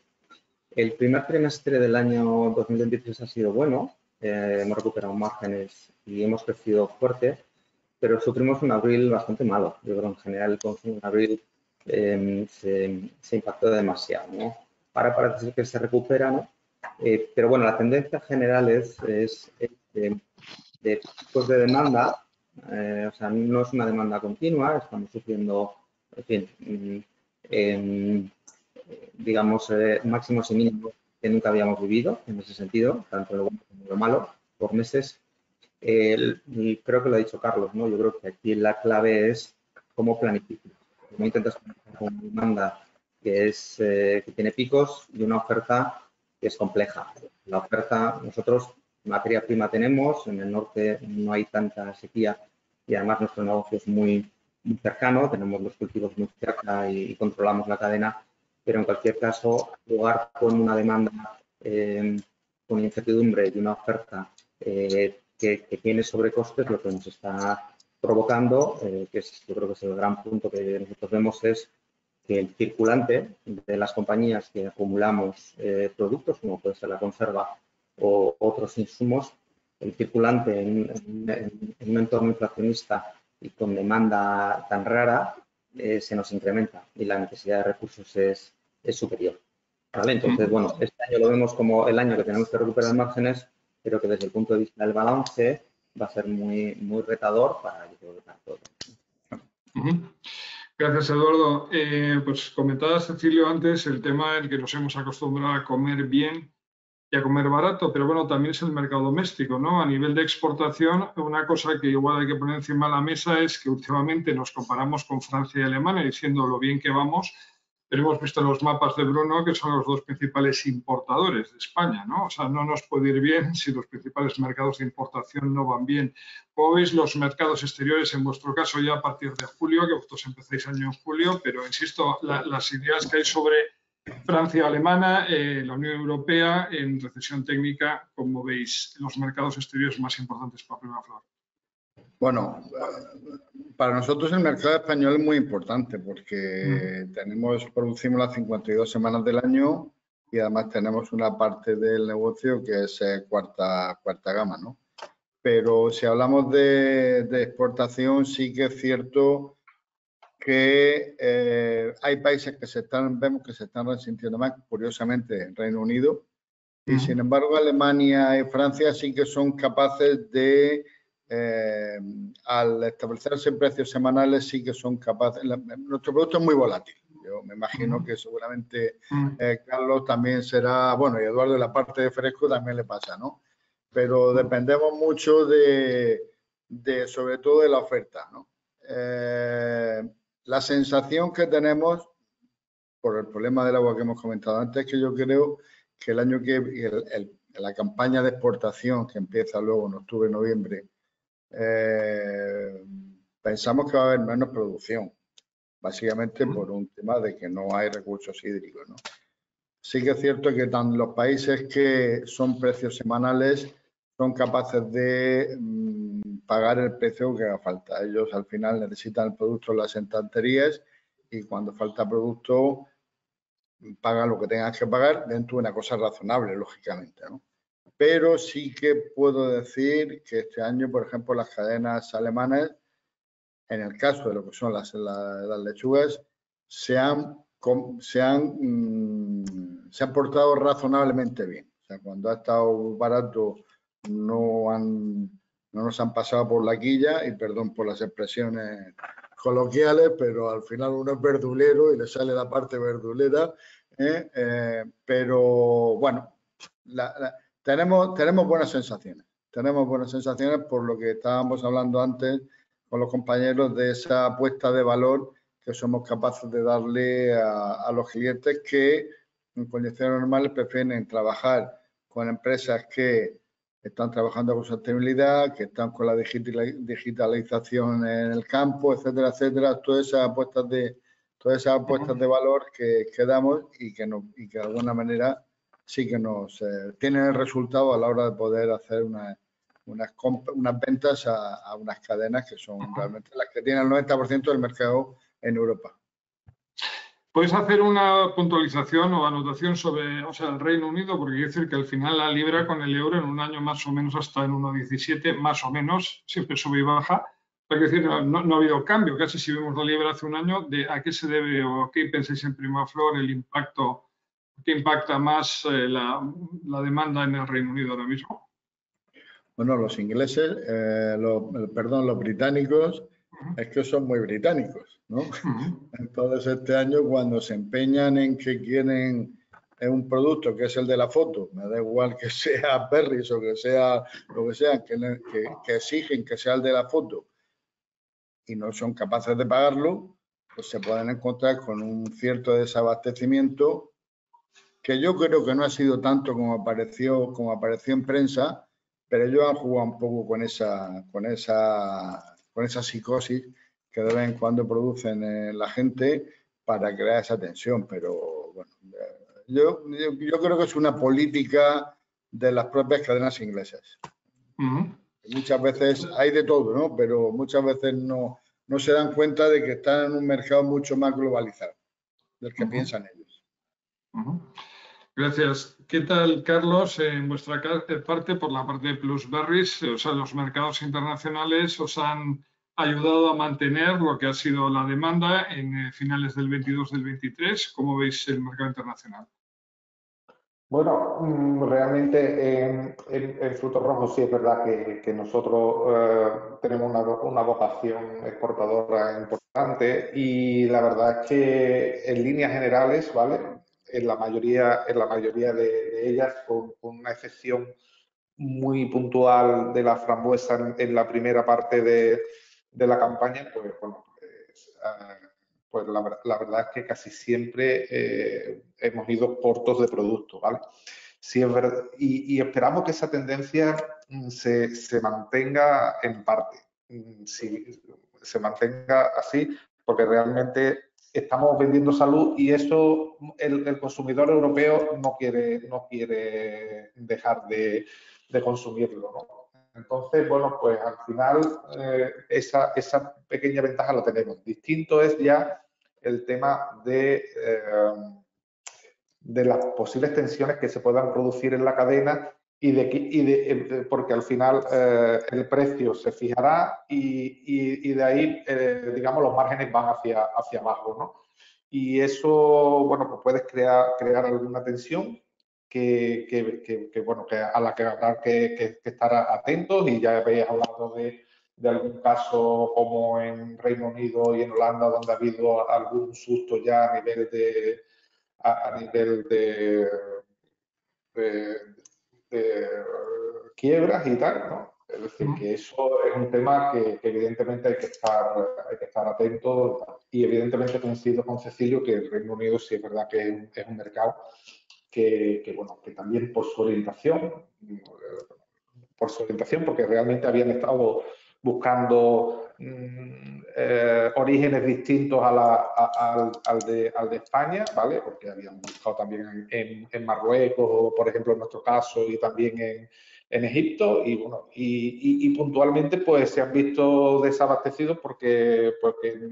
El primer trimestre del año 2023 ha sido bueno, hemos recuperado márgenes y hemos crecido fuerte, pero sufrimos un abril bastante malo. Yo creo que en general el consumo en abril se impactó demasiado, ¿no? Ahora parece que se recupera, ¿no? Pero bueno, la tendencia general es de picos de demanda, o sea, no es una demanda continua, estamos sufriendo, en fin, digamos, máximos y mínimos que nunca habíamos vivido en ese sentido, tanto lo bueno como lo malo, por meses. Y creo que lo ha dicho Carlos, ¿no? Yo creo que aquí la clave es cómo planificas, cómo intentas planificar con una demanda que tiene picos y una oferta que es compleja. La oferta, nosotros materia prima tenemos, en el norte no hay tanta sequía y además nuestro negocio es muy cercano, tenemos los cultivos muy cerca y controlamos la cadena, pero en cualquier caso, jugar con una demanda con incertidumbre y una oferta que tiene sobrecostes, lo que nos está provocando, que yo creo que es el gran punto que nosotros vemos, es que el circulante de las compañías que acumulamos productos, como puede ser la conserva o otros insumos, el circulante en un entorno inflacionista y con demanda tan rara, se nos incrementa y la necesidad de recursos es superior. ¿Vale? Entonces, bueno, este año lo vemos como el año que tenemos que recuperar márgenes, pero que desde el punto de vista del balance va a ser muy retador para todo. Gracias, Eduardo. Pues comentaba Cecilio antes el tema en el que nos hemos acostumbrado a comer bien y a comer barato, pero bueno, también es el mercado doméstico, ¿no? A nivel de exportación, una cosa que igual hay que poner encima de la mesa es que últimamente nos comparamos con Francia y Alemania diciendo lo bien que vamos, pero hemos visto en los mapas de Bruno que son los dos principales importadores de España, ¿no? O sea, no nos puede ir bien si los principales mercados de importación no van bien. Como veis, los mercados exteriores, en vuestro caso ya a partir de julio, que vosotros empezáis año en julio, pero insisto, las ideas que hay sobre Francia, Alemana, la Unión Europea en recesión técnica, como veis, los mercados exteriores más importantes para Primaflor. Bueno, para nosotros el mercado español es muy importante porque producimos las 52 semanas del año y además tenemos una parte del negocio que es cuarta gama, ¿no? Pero si hablamos de exportación, sí que es cierto que hay países que vemos que se están resintiendo más, curiosamente Reino Unido, y sin embargo Alemania y Francia sí que son capaces de, al establecerse en precios semanales, sí que son capaces. Nuestro producto es muy volátil. Yo me imagino que seguramente Carlos también será, bueno, y Eduardo en la parte de fresco también le pasa, ¿no? Pero dependemos mucho sobre todo de la oferta, ¿no? La sensación que tenemos por el problema del agua que hemos comentado antes es que yo creo que el año que la campaña de exportación que empieza luego en octubre, noviembre, pensamos que va a haber menos producción, básicamente por un tema de que no hay recursos hídricos, ¿no? Sí que es cierto que los países que son precios semanales son capaces de pagar el precio que haga falta. Ellos al final necesitan el producto en las estanterías y cuando falta producto pagan lo que tengan que pagar dentro de una cosa razonable, lógicamente, ¿no? Pero sí que puedo decir que este año, por ejemplo, las cadenas alemanas, en el caso de lo que son las lechugas, se han portado razonablemente bien. O sea, cuando ha estado barato no nos han pasado por la quilla, y perdón por las expresiones coloquiales, pero al final uno es verdulero y le sale la parte verdulera, pero bueno, tenemos buenas sensaciones. Tenemos buenas sensaciones por lo que estábamos hablando antes con los compañeros de esa apuesta de valor que somos capaces de darle a los clientes que en condiciones normales prefieren trabajar con empresas que están trabajando con sostenibilidad, que están con la digitalización en el campo, etcétera, etcétera. Todas esas apuestas de valor que damos y que de alguna manera sí que nos tienen el resultado a la hora de poder hacer unas ventas a unas cadenas que son realmente las que tienen el 90% del mercado en Europa. ¿Puedes hacer una puntualización o anotación sobre el Reino Unido? Porque quiere decir que al final la libra con el euro en un año más o menos está en 1,17, más o menos, siempre sube y baja. Es decir, no ha habido cambio. Casi si vemos la libra hace un año, ¿a qué se debe o a qué pensáis en Primaflor el impacto? ¿Qué impacta más la demanda en el Reino Unido ahora mismo? Bueno, los ingleses, los británicos, es que son muy británicos, ¿no? Entonces, este año, cuando se empeñan en que quieren un producto que es el de la foto, me da igual que sea Berries o que sea lo que sea, que exigen que sea el de la foto y no son capaces de pagarlo, pues se pueden encontrar con un cierto desabastecimiento que yo creo que no ha sido tanto como apareció en prensa, pero ellos han jugado un poco con esa psicosis que de vez en cuando producen la gente para crear esa tensión. Pero bueno, yo creo que es una política de las propias cadenas inglesas. Muchas veces hay de todo, ¿no? Pero muchas veces no se dan cuenta de que están en un mercado mucho más globalizado del que piensan ellos. Gracias. ¿Qué tal, Carlos, en vuestra parte, por la parte de Plusberries? Los mercados internacionales os han ayudado a mantener lo que ha sido la demanda en finales del 22 del 23. ¿Cómo veis el mercado internacional? Bueno, realmente en frutos rojos sí es verdad que nosotros tenemos una vocación exportadora importante y la verdad es que en líneas generales, ¿vale? En la mayoría de ellas, con una excepción muy puntual de la frambuesa en la primera parte de la campaña, pues bueno, pues la verdad es que casi siempre hemos ido cortos de producto, ¿vale? Sí, es verdad, y esperamos que esa tendencia se mantenga en parte, se mantenga así, porque realmente estamos vendiendo salud y eso el consumidor europeo no quiere dejar de consumirlo, ¿no? Entonces, bueno, pues al final esa pequeña ventaja la tenemos. Distinto es ya el tema de las posibles tensiones que se puedan producir en la cadena porque al final el precio se fijará y de ahí, digamos, los márgenes van hacia abajo, ¿no? Y eso, bueno, pues puedes crear alguna tensión bueno, a la que habrá que estar atentos, y ya habéis hablado de algún caso como en Reino Unido y en Holanda, donde ha habido algún susto ya a nivel de quiebras y tal, ¿no? Es decir, que eso es un tema que evidentemente hay que estar atento, y evidentemente coincido con Cecilio que el Reino Unido sí es verdad que es un mercado bueno, que también por su orientación, porque realmente habían estado buscando orígenes distintos al de España, ¿vale? Porque habían buscado también en Marruecos, por ejemplo, en nuestro caso, y también en Egipto, y bueno, y puntualmente pues se han visto desabastecidos porque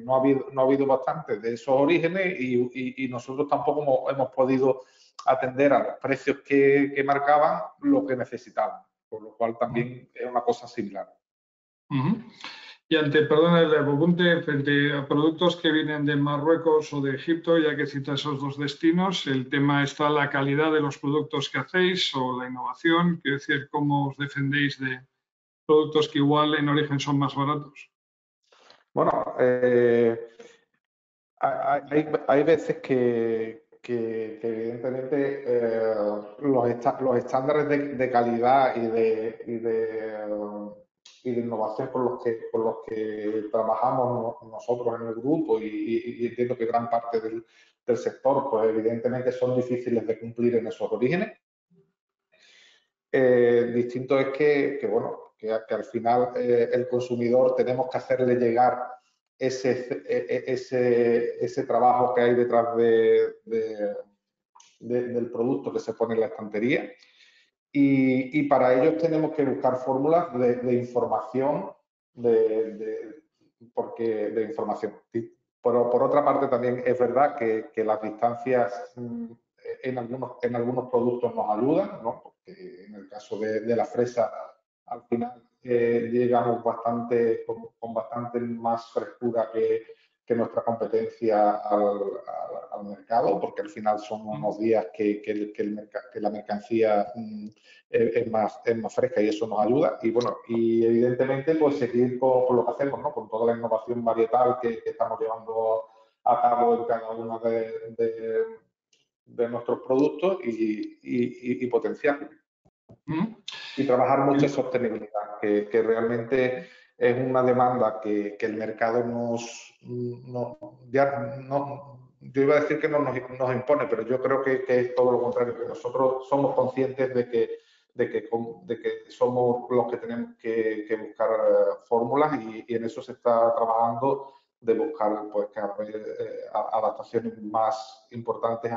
no ha habido bastante de esos orígenes, y nosotros tampoco hemos podido atender a los precios que marcaban lo que necesitaban, por lo cual también es una cosa similar. Y perdona, el apunte, frente a productos que vienen de Marruecos o de Egipto, ya que cita esos dos destinos, el tema está la calidad de los productos que hacéis o la innovación, quiero decir, ¿cómo os defendéis de productos que igual en origen son más baratos? Bueno, hay veces que evidentemente los estándares de calidad y de innovación por los que trabajamos nosotros en el grupo, y entiendo que gran parte del sector, pues evidentemente son difíciles de cumplir en esos orígenes. Distinto es que al final el consumidor tenemos que hacerle llegar ese trabajo que hay detrás del producto que se pone en la estantería. Y para ello tenemos que buscar fórmulas de información, porque de información. Pero por otra parte también es verdad que las distancias en algunos productos nos ayudan, ¿no? Porque en el caso de la fresa, al final llegamos con bastante más frescura que nuestra competencia al mercado, porque al final son unos días que la mercancía es más fresca y eso nos ayuda. Y bueno, y evidentemente pues seguir con lo que hacemos, ¿no? Con toda la innovación varietal que estamos llevando a cabo en cada uno de nuestros productos y potenciarlo. Y trabajar mucho en sostenibilidad, que realmente es una demanda que el mercado yo iba a decir que no nos impone, pero yo creo que es todo lo contrario, que nosotros somos conscientes de que somos los que tenemos que buscar fórmulas y en eso se está trabajando, de buscar pues cada vez adaptaciones más importantes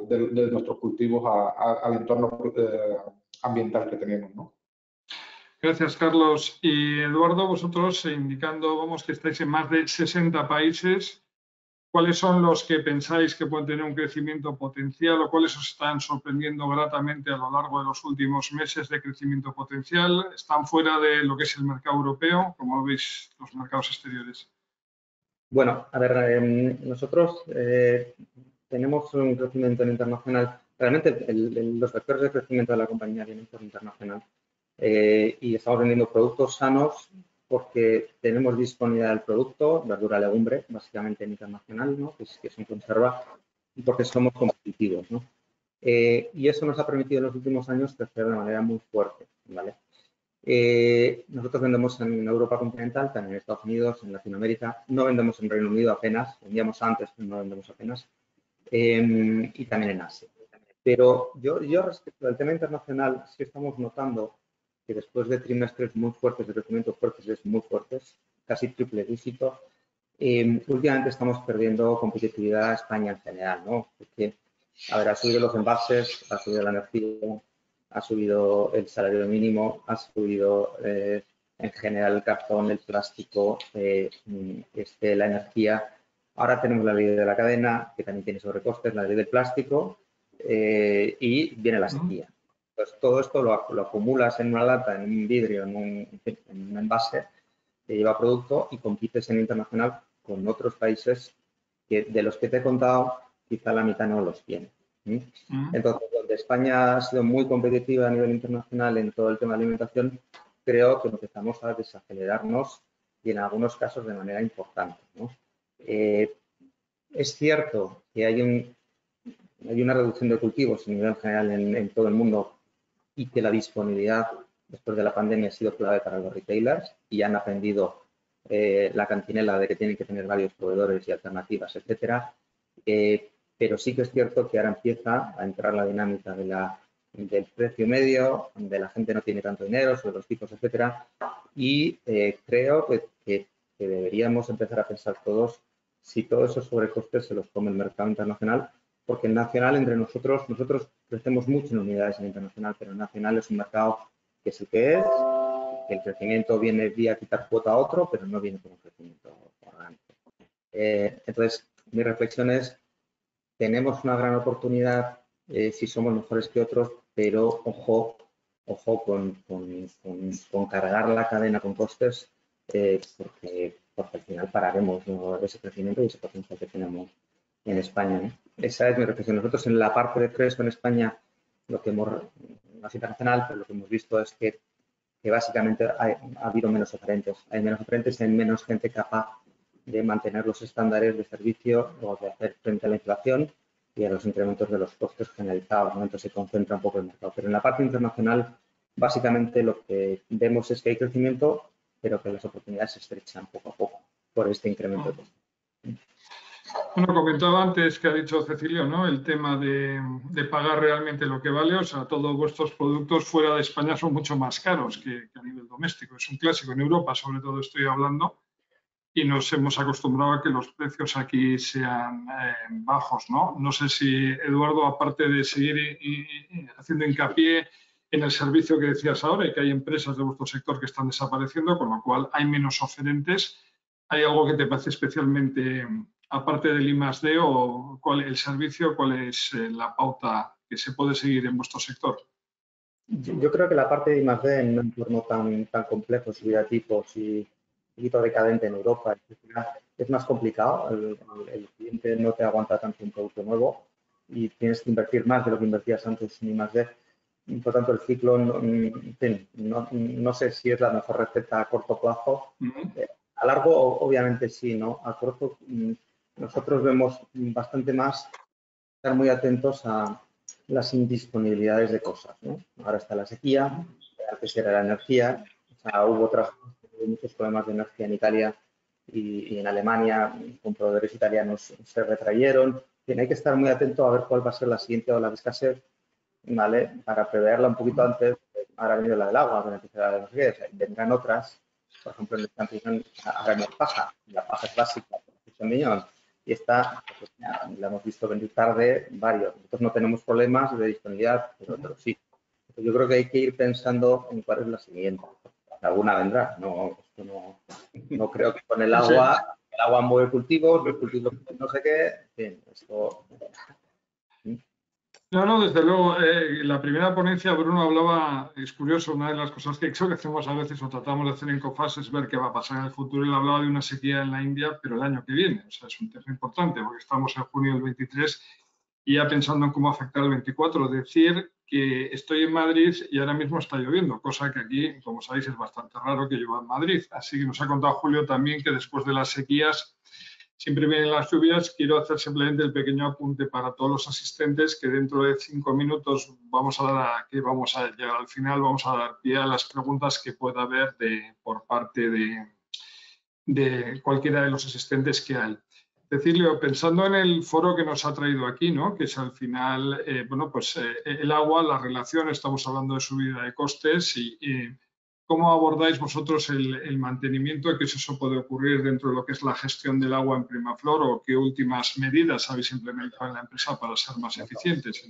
de nuestros cultivos al entorno ambiental que tenemos, ¿no? Gracias, Carlos. Y Eduardo, vosotros indicando, vamos, que estáis en más de 60 países, ¿cuáles son los que pensáis que pueden tener un crecimiento potencial o cuáles os están sorprendiendo gratamente a lo largo de los últimos meses de crecimiento potencial? ¿Están fuera de lo que es el mercado europeo? ¿Cómo veis los mercados exteriores? Bueno, a ver, nosotros tenemos un crecimiento internacional. Realmente los vectores de crecimiento de la compañía vienen por internacional. Y estamos vendiendo productos sanos porque tenemos disponibilidad del producto, verdura, legumbre, básicamente en internacional, ¿no? que es en conserva, y porque somos competitivos, ¿no? Y eso nos ha permitido en los últimos años crecer de manera muy fuerte, ¿vale? Nosotros vendemos en Europa continental, también en Estados Unidos, en Latinoamérica. No vendemos en Reino Unido apenas, vendíamos antes, pero no vendemos apenas. Y también en Asia. Pero yo respecto al tema internacional, sí estamos notando que después de trimestres muy fuertes, de crecimiento muy fuertes, casi triple dígito, últimamente estamos perdiendo competitividad a España en general, ¿no? Porque, a ver, ha subido los envases, ha subido la energía, ha subido el salario mínimo, ha subido en general el cartón, el plástico, la energía. Ahora tenemos la ley de la cadena, que también tiene sobrecostes, la ley del plástico y viene la sequía. Entonces, todo esto lo acumulas en una lata, en un vidrio, en un envase que lleva producto y compites en internacional con otros países que de los que te he contado, quizá la mitad no los tiene. Entonces, donde España ha sido muy competitiva a nivel internacional en todo el tema de alimentación, creo que empezamos a desacelerarnos y en algunos casos de manera importante, ¿no? Es cierto que hay una reducción de cultivos a nivel general en todo el mundo y que la disponibilidad después de la pandemia ha sido clave para los retailers y han aprendido la cantinela de que tienen que tener varios proveedores y alternativas, etcétera. Pero sí que es cierto que ahora empieza a entrar la dinámica del precio medio, donde la gente no tiene tanto dinero, sobre los tipos, etcétera. Y creo que deberíamos empezar a pensar todos si todos esos sobrecostes se los come el mercado internacional, porque en nacional entre nosotros crecemos mucho en unidades en internacional, pero en nacional es un mercado que es el que es, que el crecimiento viene vía quitar cuota a otro, pero no viene por un crecimiento orgánico. Entonces, mi reflexión es, tenemos una gran oportunidad si somos mejores que otros, pero ojo con cargar la cadena con costes, porque al final pararemos, ¿no?, ese crecimiento y ese potencial que tenemos en España, ¿no? Esa es mi reflexión. Nosotros en la parte de fresco en España, lo que hemos, no es internacional, pero lo que hemos visto es que básicamente ha habido menos oferentes. Hay menos oferentes, hay menos gente capaz de mantener los estándares de servicio o de hacer frente a la inflación y a los incrementos de los costes generalizados, ¿no? Entonces se concentra un poco el mercado. Pero en la parte internacional, básicamente lo que vemos es que hay crecimiento, pero que las oportunidades se estrechan poco a poco por este incremento de costes. Bueno, comentaba antes que ha dicho Cecilio, ¿no? El tema de pagar realmente lo que vale. O sea, todos vuestros productos fuera de España son mucho más caros que a nivel doméstico. Es un clásico en Europa, sobre todo estoy hablando, y nos hemos acostumbrado a que los precios aquí sean bajos, ¿no? No sé si, Eduardo, aparte de seguir haciendo hincapié en el servicio que decías ahora y que hay empresas de vuestro sector que están desapareciendo, con lo cual hay menos oferentes, ¿hay algo que te parece especialmente, aparte del I+D o cuál el servicio, cuál es la pauta que se puede seguir en vuestro sector? Yo creo que la parte de I+D en un entorno tan complejo, subida de tipos y un poquito decadente en Europa, es más complicado. El cliente no te aguanta tanto un producto nuevo y tienes que invertir más de lo que invertías antes en I+D. Por tanto, el ciclo, no sé si es la mejor receta a corto plazo. A largo, obviamente sí, ¿no? A corto, nosotros vemos bastante más estar muy atentos a las indisponibilidades de cosas, ¿no? Ahora está la sequía, antes era la energía, o sea, hubo muchos problemas de energía en Italia y en Alemania, con proveedores italianos se retrayeron. Hay que estar muy atento a ver cuál va a ser la siguiente ola de escasez, ¿vale? Para preverla un poquito antes. Ahora viene la del agua, que empieza la de o sea, vendrán otras, por ejemplo, en el camping ahora no paja, la paja es básica, y esta, pues, la hemos visto venir tarde varios. Nosotros no tenemos problemas de disponibilidad, pero sí. Yo creo que hay que ir pensando en cuál es la siguiente. Alguna vendrá. No creo que con el agua mueve cultivos, los cultivos no sé qué. En fin, esto... No, desde luego. La primera ponencia, Bruno hablaba, es curioso, una de las cosas que creo que hacemos a veces o tratamos de hacer en COFAS es ver qué va a pasar en el futuro. Él hablaba de una sequía en la India, pero el año que viene. O sea, es un tema importante porque estamos en junio del 23 y ya pensando en cómo afectar el 24. Decir que estoy en Madrid y ahora mismo está lloviendo, cosa que aquí, como sabéis, es bastante raro que llueva en Madrid. Así que nos ha contado Julio también que después de las sequías siempre vienen las lluvias. Quiero hacer simplemente el pequeño apunte para todos los asistentes que dentro de 5 minutos vamos a llegar al final, vamos a dar pie a las preguntas que pueda haber por parte de cualquiera de los asistentes que hay. Cecilio, pensando en el foro que nos ha traído aquí, ¿no? Que es al final, el agua, la relación, estamos hablando de subida de costes y ¿cómo abordáis vosotros el mantenimiento? ¿Qué eso puede ocurrir dentro de lo que es la gestión del agua en Primaflor o qué últimas medidas habéis implementado en la empresa para ser más eficientes?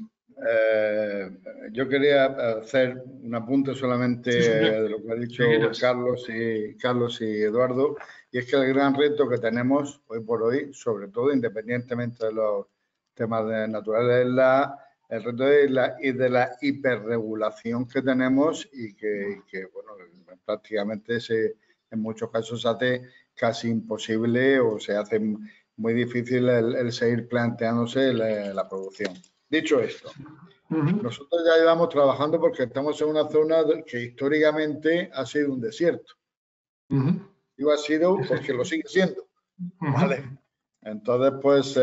Yo quería hacer un apunte solamente de lo que ha dicho Carlos y Eduardo, y es que el gran reto que tenemos hoy por hoy, sobre todo independientemente de los temas naturales, es el reto de la hiperregulación que tenemos y que bueno, prácticamente en muchos casos se hace casi imposible o se hace muy difícil el seguir planteándose la producción. Dicho esto, nosotros ya llevamos trabajando porque estamos en una zona que históricamente ha sido un desierto. Digo ha sido porque lo sigue siendo. ¿Vale? Entonces, pues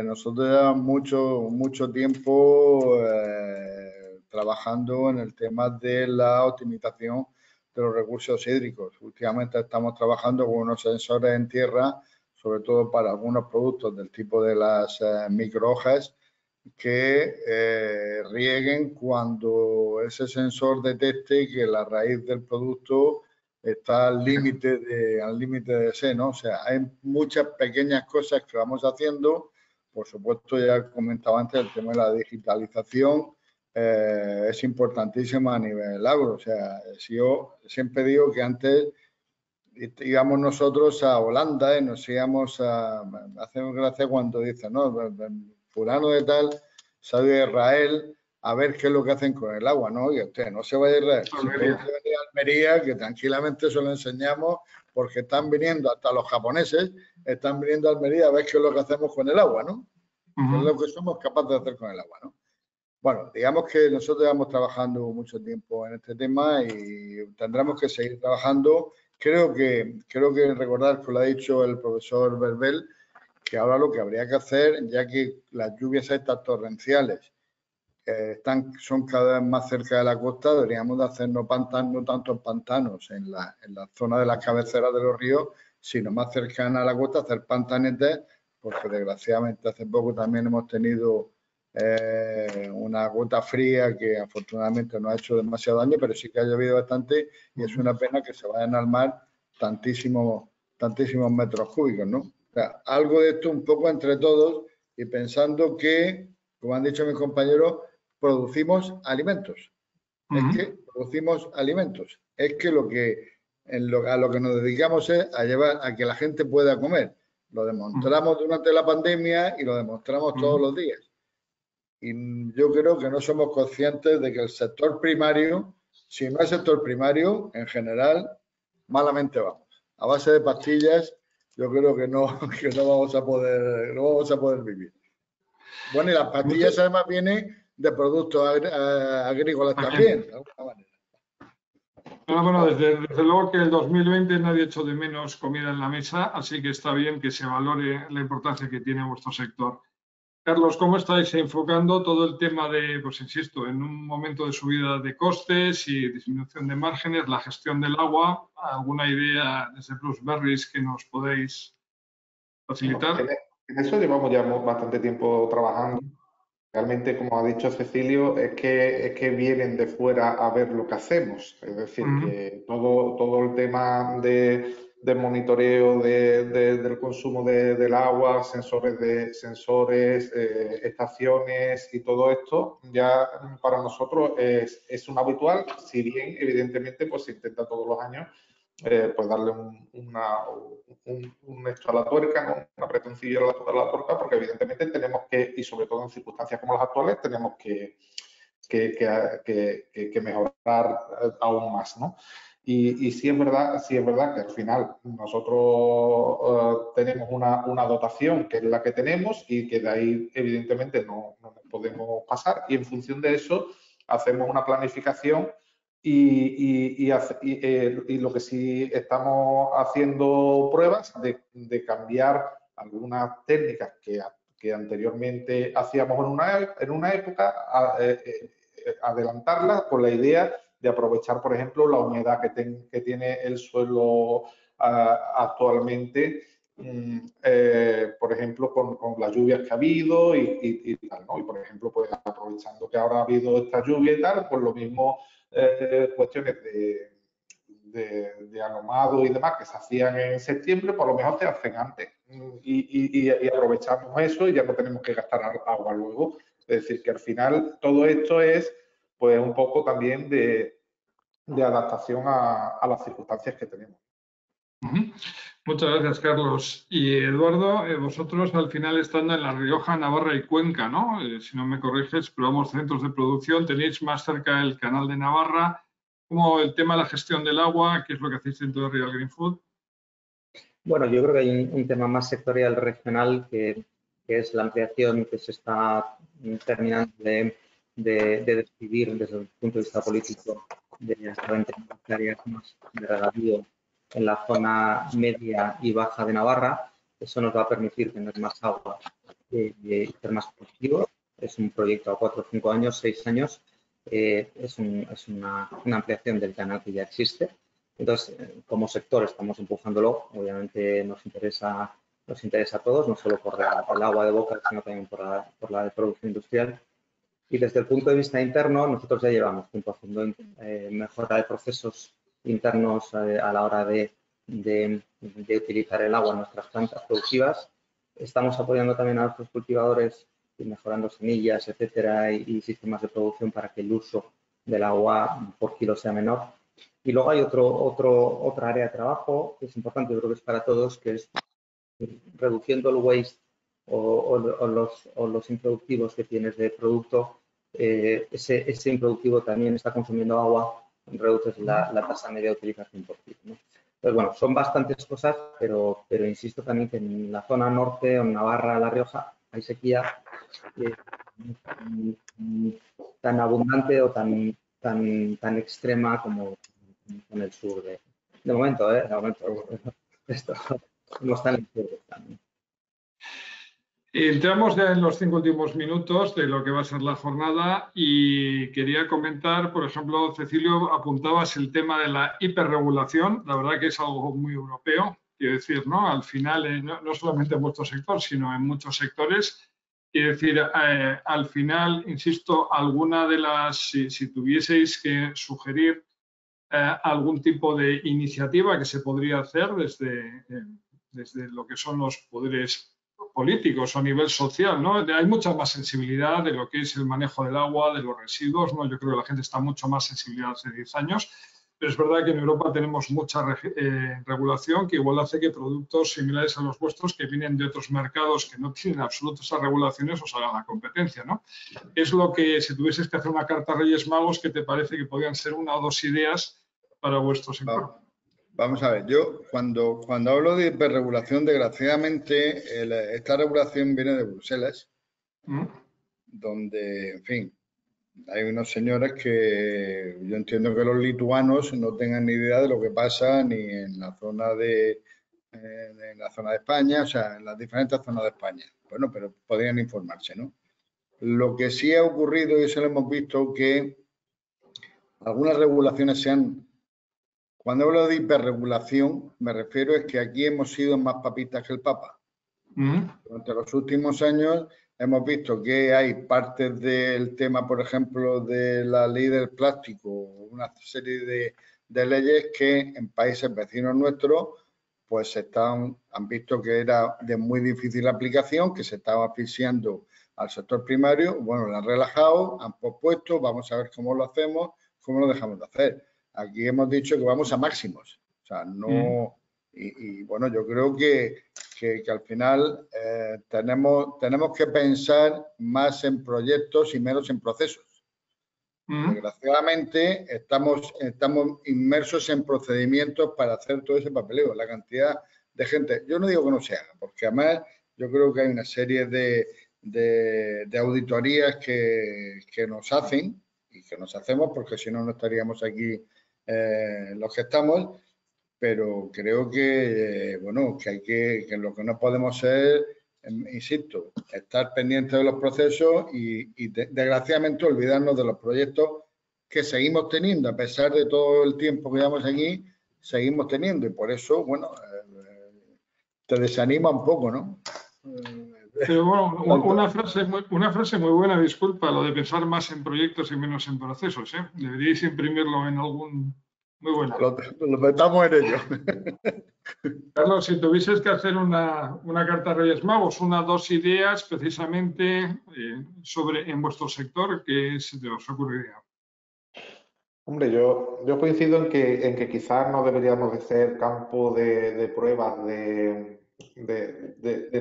nosotros llevamos mucho tiempo trabajando en el tema de la optimización de los recursos hídricos. Últimamente estamos trabajando con unos sensores en tierra, sobre todo para algunos productos del tipo de las microhojas, que rieguen cuando ese sensor detecte que la raíz del producto está al límite de ese, ¿no? O sea, hay muchas pequeñas cosas que vamos haciendo. Por supuesto, ya comentaba antes el tema de la digitalización, es importantísima a nivel agro. O sea, si yo siempre digo que antes íbamos nosotros a Holanda y nos íbamos hacemos gracia cuando dicen, no, fulano de tal sale de Israel a ver qué es lo que hacen con el agua, ¿no? Y usted no se vaya a Israel, si puede venir a Almería, que tranquilamente se lo enseñamos, porque están viniendo, hasta los japoneses, están viniendo a Almería a ver qué es lo que hacemos con el agua, ¿no? ¿Qué es lo que somos capaces de hacer con el agua, ¿no? Bueno, digamos que nosotros llevamos trabajando mucho tiempo en este tema y tendremos que seguir trabajando. Creo que recordar que lo ha dicho el profesor Verbel, que ahora lo que habría que hacer, ya que las lluvias estas torrenciales son cada vez más cerca de la costa, deberíamos de hacer no tantos pantanos en la zona de las cabeceras de los ríos, sino más cercana a la costa, hacer pantanetes porque desgraciadamente hace poco también hemos tenido una gota fría que afortunadamente no ha hecho demasiado daño, pero sí que ha llovido bastante y es una pena que se vayan al mar tantísimos metros cúbicos, ¿no? O sea, algo de esto un poco entre todos y pensando que, como han dicho mis compañeros, producimos alimentos. Es que producimos alimentos. Es que a lo que nos dedicamos es a llevar a que la gente pueda comer. Lo demostramos durante la pandemia y lo demostramos todos los días. Y yo creo que no somos conscientes de que el sector primario, si no es sector primario, en general, malamente vamos. A base de pastillas, yo creo que no vamos a poder vivir. Bueno, y las pastillas además vienen de productos agrícolas también, de alguna manera. Bueno, desde luego que el 2020 nadie echó de menos comida en la mesa, así que está bien que se valore la importancia que tiene vuestro sector. Carlos, ¿cómo estáis enfocando todo el tema de, pues insisto, en un momento de subida de costes y disminución de márgenes, la gestión del agua? ¿Alguna idea desde Plusberries que nos podéis facilitar? En eso llevamos ya bastante tiempo trabajando. Realmente, como ha dicho Cecilio, es que vienen de fuera a ver lo que hacemos. Es decir, que todo el tema del monitoreo del consumo del agua, sensores, estaciones y todo esto, ya para nosotros es un habitual, si bien evidentemente pues se intenta todos los años pues darle un esto a la tuerca, ¿no? Un apretoncillo a la tuerca, porque evidentemente tenemos que, y sobre todo en circunstancias como las actuales, tenemos que mejorar aún más, ¿no? Y sí es verdad que al final nosotros tenemos una dotación que es la que tenemos y que de ahí evidentemente no nos podemos pasar, y en función de eso hacemos una planificación. Y lo que sí estamos haciendo pruebas de cambiar algunas técnicas que anteriormente hacíamos en una época, adelantarlas con la idea de aprovechar, por ejemplo, la humedad que tiene el suelo actualmente, por ejemplo, con las lluvias que ha habido y tal, ¿no? Y, por ejemplo, pues aprovechando que ahora ha habido esta lluvia y tal, pues lo mismo cuestiones de alomado y demás que se hacían en septiembre, por lo mejor se hacen antes y aprovechamos eso y ya no tenemos que gastar agua luego. Es decir, que al final todo esto es pues un poco también de adaptación a las circunstancias que tenemos. Muchas gracias, Carlos. Y Eduardo, vosotros al final estando en La Rioja, Navarra y Cuenca, ¿no? Si no me corriges, pero vamos, centros de producción, tenéis más cerca el canal de Navarra. ¿Cómo el tema de la gestión del agua? ¿Qué es lo que hacéis dentro de Real Green Food? Bueno, yo creo que hay un tema más sectorial regional que es la ampliación que se está terminando de decidir desde el punto de vista político de las 20 hectáreas más de regadío en la zona media y baja de Navarra. Eso nos va a permitir tener más agua y ser más productivos. Es un proyecto a 4 o 5 años, 6 años. Es una ampliación del canal que ya existe. Entonces, como sector estamos empujándolo. Obviamente nos interesa a todos, no solo por el agua de boca, sino también por la de producción industrial. Y desde el punto de vista interno, nosotros ya llevamos tiempo haciendo mejora de procesos internos a la hora de utilizar el agua en nuestras plantas productivas. Estamos apoyando también a nuestros cultivadores y mejorando semillas, etcétera, y sistemas de producción para que el uso del agua por kilo sea menor. Y luego hay otra área de trabajo que es importante, yo creo que es para todos, que es reduciendo el waste o los improductivos que tienes de producto. Ese improductivo también está consumiendo agua, reduces la tasa media de utilización por kilo, ¿no? Entonces, bueno, son bastantes cosas, pero insisto también que en la zona norte, en Navarra, La Rioja, hay sequía tan abundante o tan extrema como en el sur de momento, de momento. Esto no está en el sur también. Entramos ya en los 5 últimos minutos de lo que va a ser la jornada y quería comentar, por ejemplo, Cecilio, apuntabas el tema de la hiperregulación. La verdad que es algo muy europeo. quiero decir, ¿no? Al final, no solamente en vuestro sector, sino en muchos sectores. Quiero decir, al final, insisto, alguna de las, si tuvieseis que sugerir algún tipo de iniciativa que se podría hacer desde lo que son los poderes políticos o a nivel social, ¿no? Hay mucha más sensibilidad de lo que es el manejo del agua, de los residuos, ¿no? Yo creo que la gente está mucho más sensibilizada hace 10 años, pero es verdad que en Europa tenemos mucha regulación que igual hace que productos similares a los vuestros que vienen de otros mercados que no tienen absolutas esas regulaciones os hagan la competencia, ¿no? Es lo que, si tuvieses que hacer una carta a Reyes Magos, ¿qué te parece que podrían ser una o dos ideas para vuestro sector? Vamos a ver, yo cuando hablo de hiperregulación, desgraciadamente, esta regulación viene de Bruselas, donde, en fin, hay unos señores que yo entiendo que los lituanos no tengan ni idea de lo que pasa ni en la zona de España, o sea, en las diferentes zonas de España. Bueno, pero podrían informarse, ¿no? Lo que sí ha ocurrido, y eso lo hemos visto, que algunas regulaciones se han... Cuando hablo de hiperregulación, me refiero es que aquí hemos sido más papistas que el Papa. Durante los últimos años hemos visto que hay partes del tema, por ejemplo, de la ley del plástico, una serie de leyes que en países vecinos nuestros, pues han visto que era de muy difícil aplicación, que se estaba asfixiando al sector primario. Bueno, lo han relajado, han pospuesto, vamos a ver cómo lo hacemos, cómo lo dejamos de hacer. Aquí hemos dicho que vamos a máximos, o sea, no... Y bueno, yo creo que al final tenemos que pensar más en proyectos y menos en procesos. Desgraciadamente, estamos inmersos en procedimientos para hacer todo ese papeleo. La cantidad de gente, yo no digo que no se haga, porque además yo creo que hay una serie de auditorías que nos hacen y que nos hacemos, porque si no, no estaríamos aquí los que estamos, pero creo que, bueno, que lo que no podemos ser, insisto, estar pendientes de los procesos y desgraciadamente olvidarnos de los proyectos que seguimos teniendo, a pesar de todo el tiempo que llevamos aquí, seguimos teniendo y por eso, bueno, te desanima un poco, ¿no? Pero bueno, una frase muy buena, disculpa, lo de pensar más en proyectos y menos en procesos, ¿eh? Deberíais imprimirlo en algún... Muy buena. Lo metamos en ello. Carlos, si tuvieses que hacer una carta a Reyes Magos, una o dos ideas precisamente en vuestro sector, ¿qué se te os ocurriría? Hombre, yo coincido en que quizás no deberíamos de ser campo de pruebas de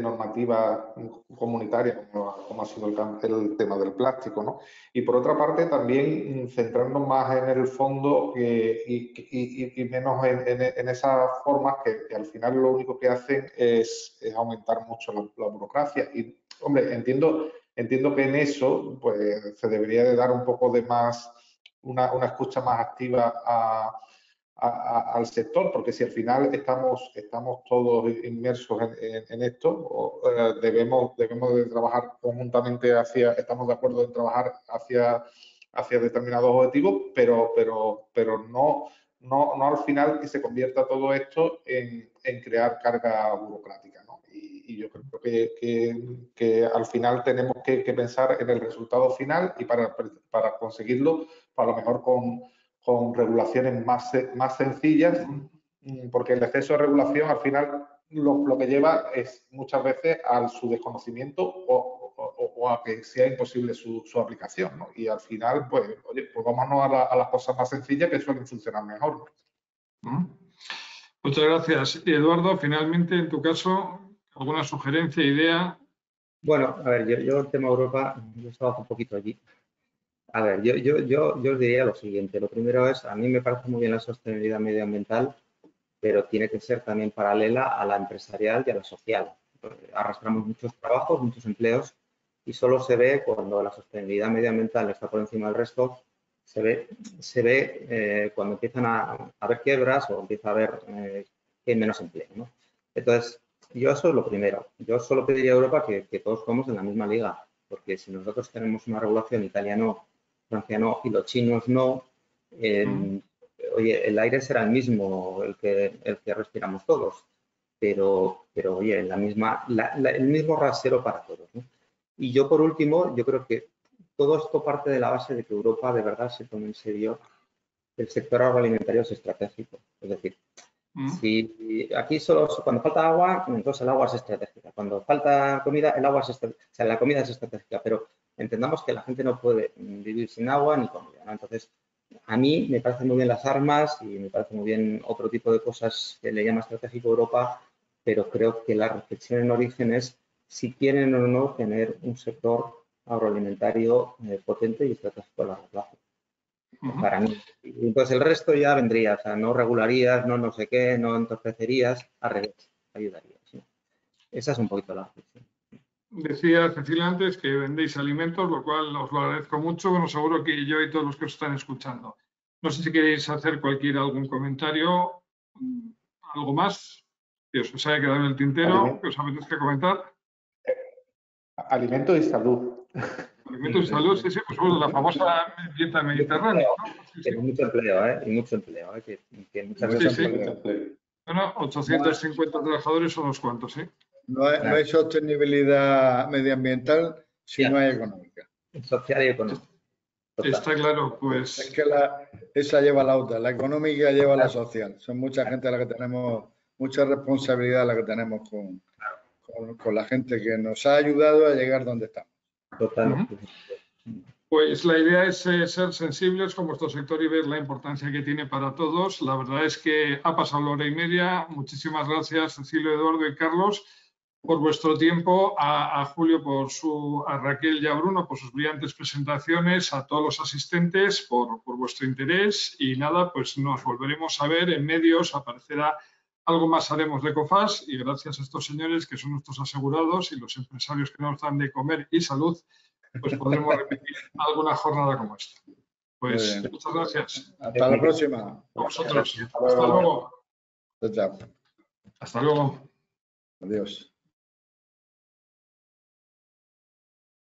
normativa comunitaria, como ha sido el tema del plástico, ¿no? Y por otra parte, también centrarnos más en el fondo y menos en esas formas que al final lo único que hacen es aumentar mucho la burocracia. Y, hombre, entiendo que en eso pues se debería de dar un poco de más, una escucha más activa al sector, porque si al final estamos todos inmersos en esto, debemos de trabajar conjuntamente estamos de acuerdo en trabajar hacia determinados objetivos, pero no al final que se convierta todo esto en crear carga burocrática, ¿no? Y yo creo que al final tenemos que pensar en el resultado final y para conseguirlo, a lo mejor con regulaciones más sencillas, porque el exceso de regulación al final lo que lleva es muchas veces a su desconocimiento o a que sea imposible su aplicación, ¿no? Y al final, pues, oye, pues vámonos a las cosas más sencillas que suelen funcionar mejor, ¿no? Muchas gracias. Y Eduardo, finalmente, en tu caso, ¿alguna sugerencia, idea? Bueno, a ver, yo el tema Europa, yo estaba hace un poquito allí. A ver, yo os diría lo siguiente. Lo primero es, a mí me parece muy bien la sostenibilidad medioambiental, pero tiene que ser también paralela a la empresarial y a la social. Arrastramos muchos trabajos, muchos empleos y solo se ve cuando la sostenibilidad medioambiental está por encima del resto, se ve cuando empiezan a haber quiebras o empieza a haber que hay menos empleo, ¿no? Entonces, yo eso es lo primero. Yo solo pediría a Europa que todos jugamos en la misma liga, porque si nosotros tenemos una regulación, Italia no, Francia no y los chinos no, oye, el aire será el mismo, el que respiramos todos. pero oye, el mismo rasero para todos, ¿no? Y yo, por último, yo creo que todo esto parte de la base de que Europa de verdad se tome en serio el sector agroalimentario es estratégico. Es decir, si aquí cuando falta agua, entonces el agua es estratégica. Cuando falta comida, el agua es estratégica. O sea, la comida es estratégica, pero entendamos que la gente no puede vivir sin agua ni comida, ¿no? Entonces, a mí me parecen muy bien las armas y me parece muy bien otro tipo de cosas que le llama estratégico Europa, pero creo que la reflexión en origen es si quieren o no tener un sector agroalimentario potente y estratégico a largo plazo. Para mí. Entonces el resto ya vendría, o sea, no regularías, no sé qué, no entorpecerías, al revés, ayudarías, ¿no? Esa es un poquito la reflexión. Decía Cecilia antes que vendéis alimentos, lo cual os lo agradezco mucho. Bueno, seguro que yo y todos los que os están escuchando. No sé si queréis hacer algún comentario, algo más que os haya quedado en el tintero, que os apetezca comentar. Alimento y salud. Alimento y salud, sí, pues bueno, la famosa dieta mediterránea, ¿no? Sí. Mucho empleo, y mucho empleo, que muchas veces... Bueno, 850 trabajadores son unos cuantos, ¿sí? No hay sostenibilidad medioambiental si no hay económica. Social y económica. Está claro, pues... Es que esa lleva la otra, la económica lleva la social. Son mucha gente a la que tenemos, mucha responsabilidad a la que tenemos con la gente que nos ha ayudado a llegar donde estamos. Totalmente. Pues la idea es ser sensibles con vuestro sector y ver la importancia que tiene para todos. La verdad es que ha pasado la hora y media. Muchísimas gracias, Cecilio, Eduardo y Carlos, por vuestro tiempo, a Julio, a Raquel y a Bruno por sus brillantes presentaciones, a todos los asistentes por vuestro interés y nada, pues nos volveremos a ver en medios, aparecerá algo más haremos de COFAS y gracias a estos señores que son nuestros asegurados y los empresarios que nos dan de comer y salud, pues podremos repetir alguna jornada como esta. Pues muchas gracias. Hasta la próxima. A vosotros. Hasta luego. Chao. Hasta luego. Adiós.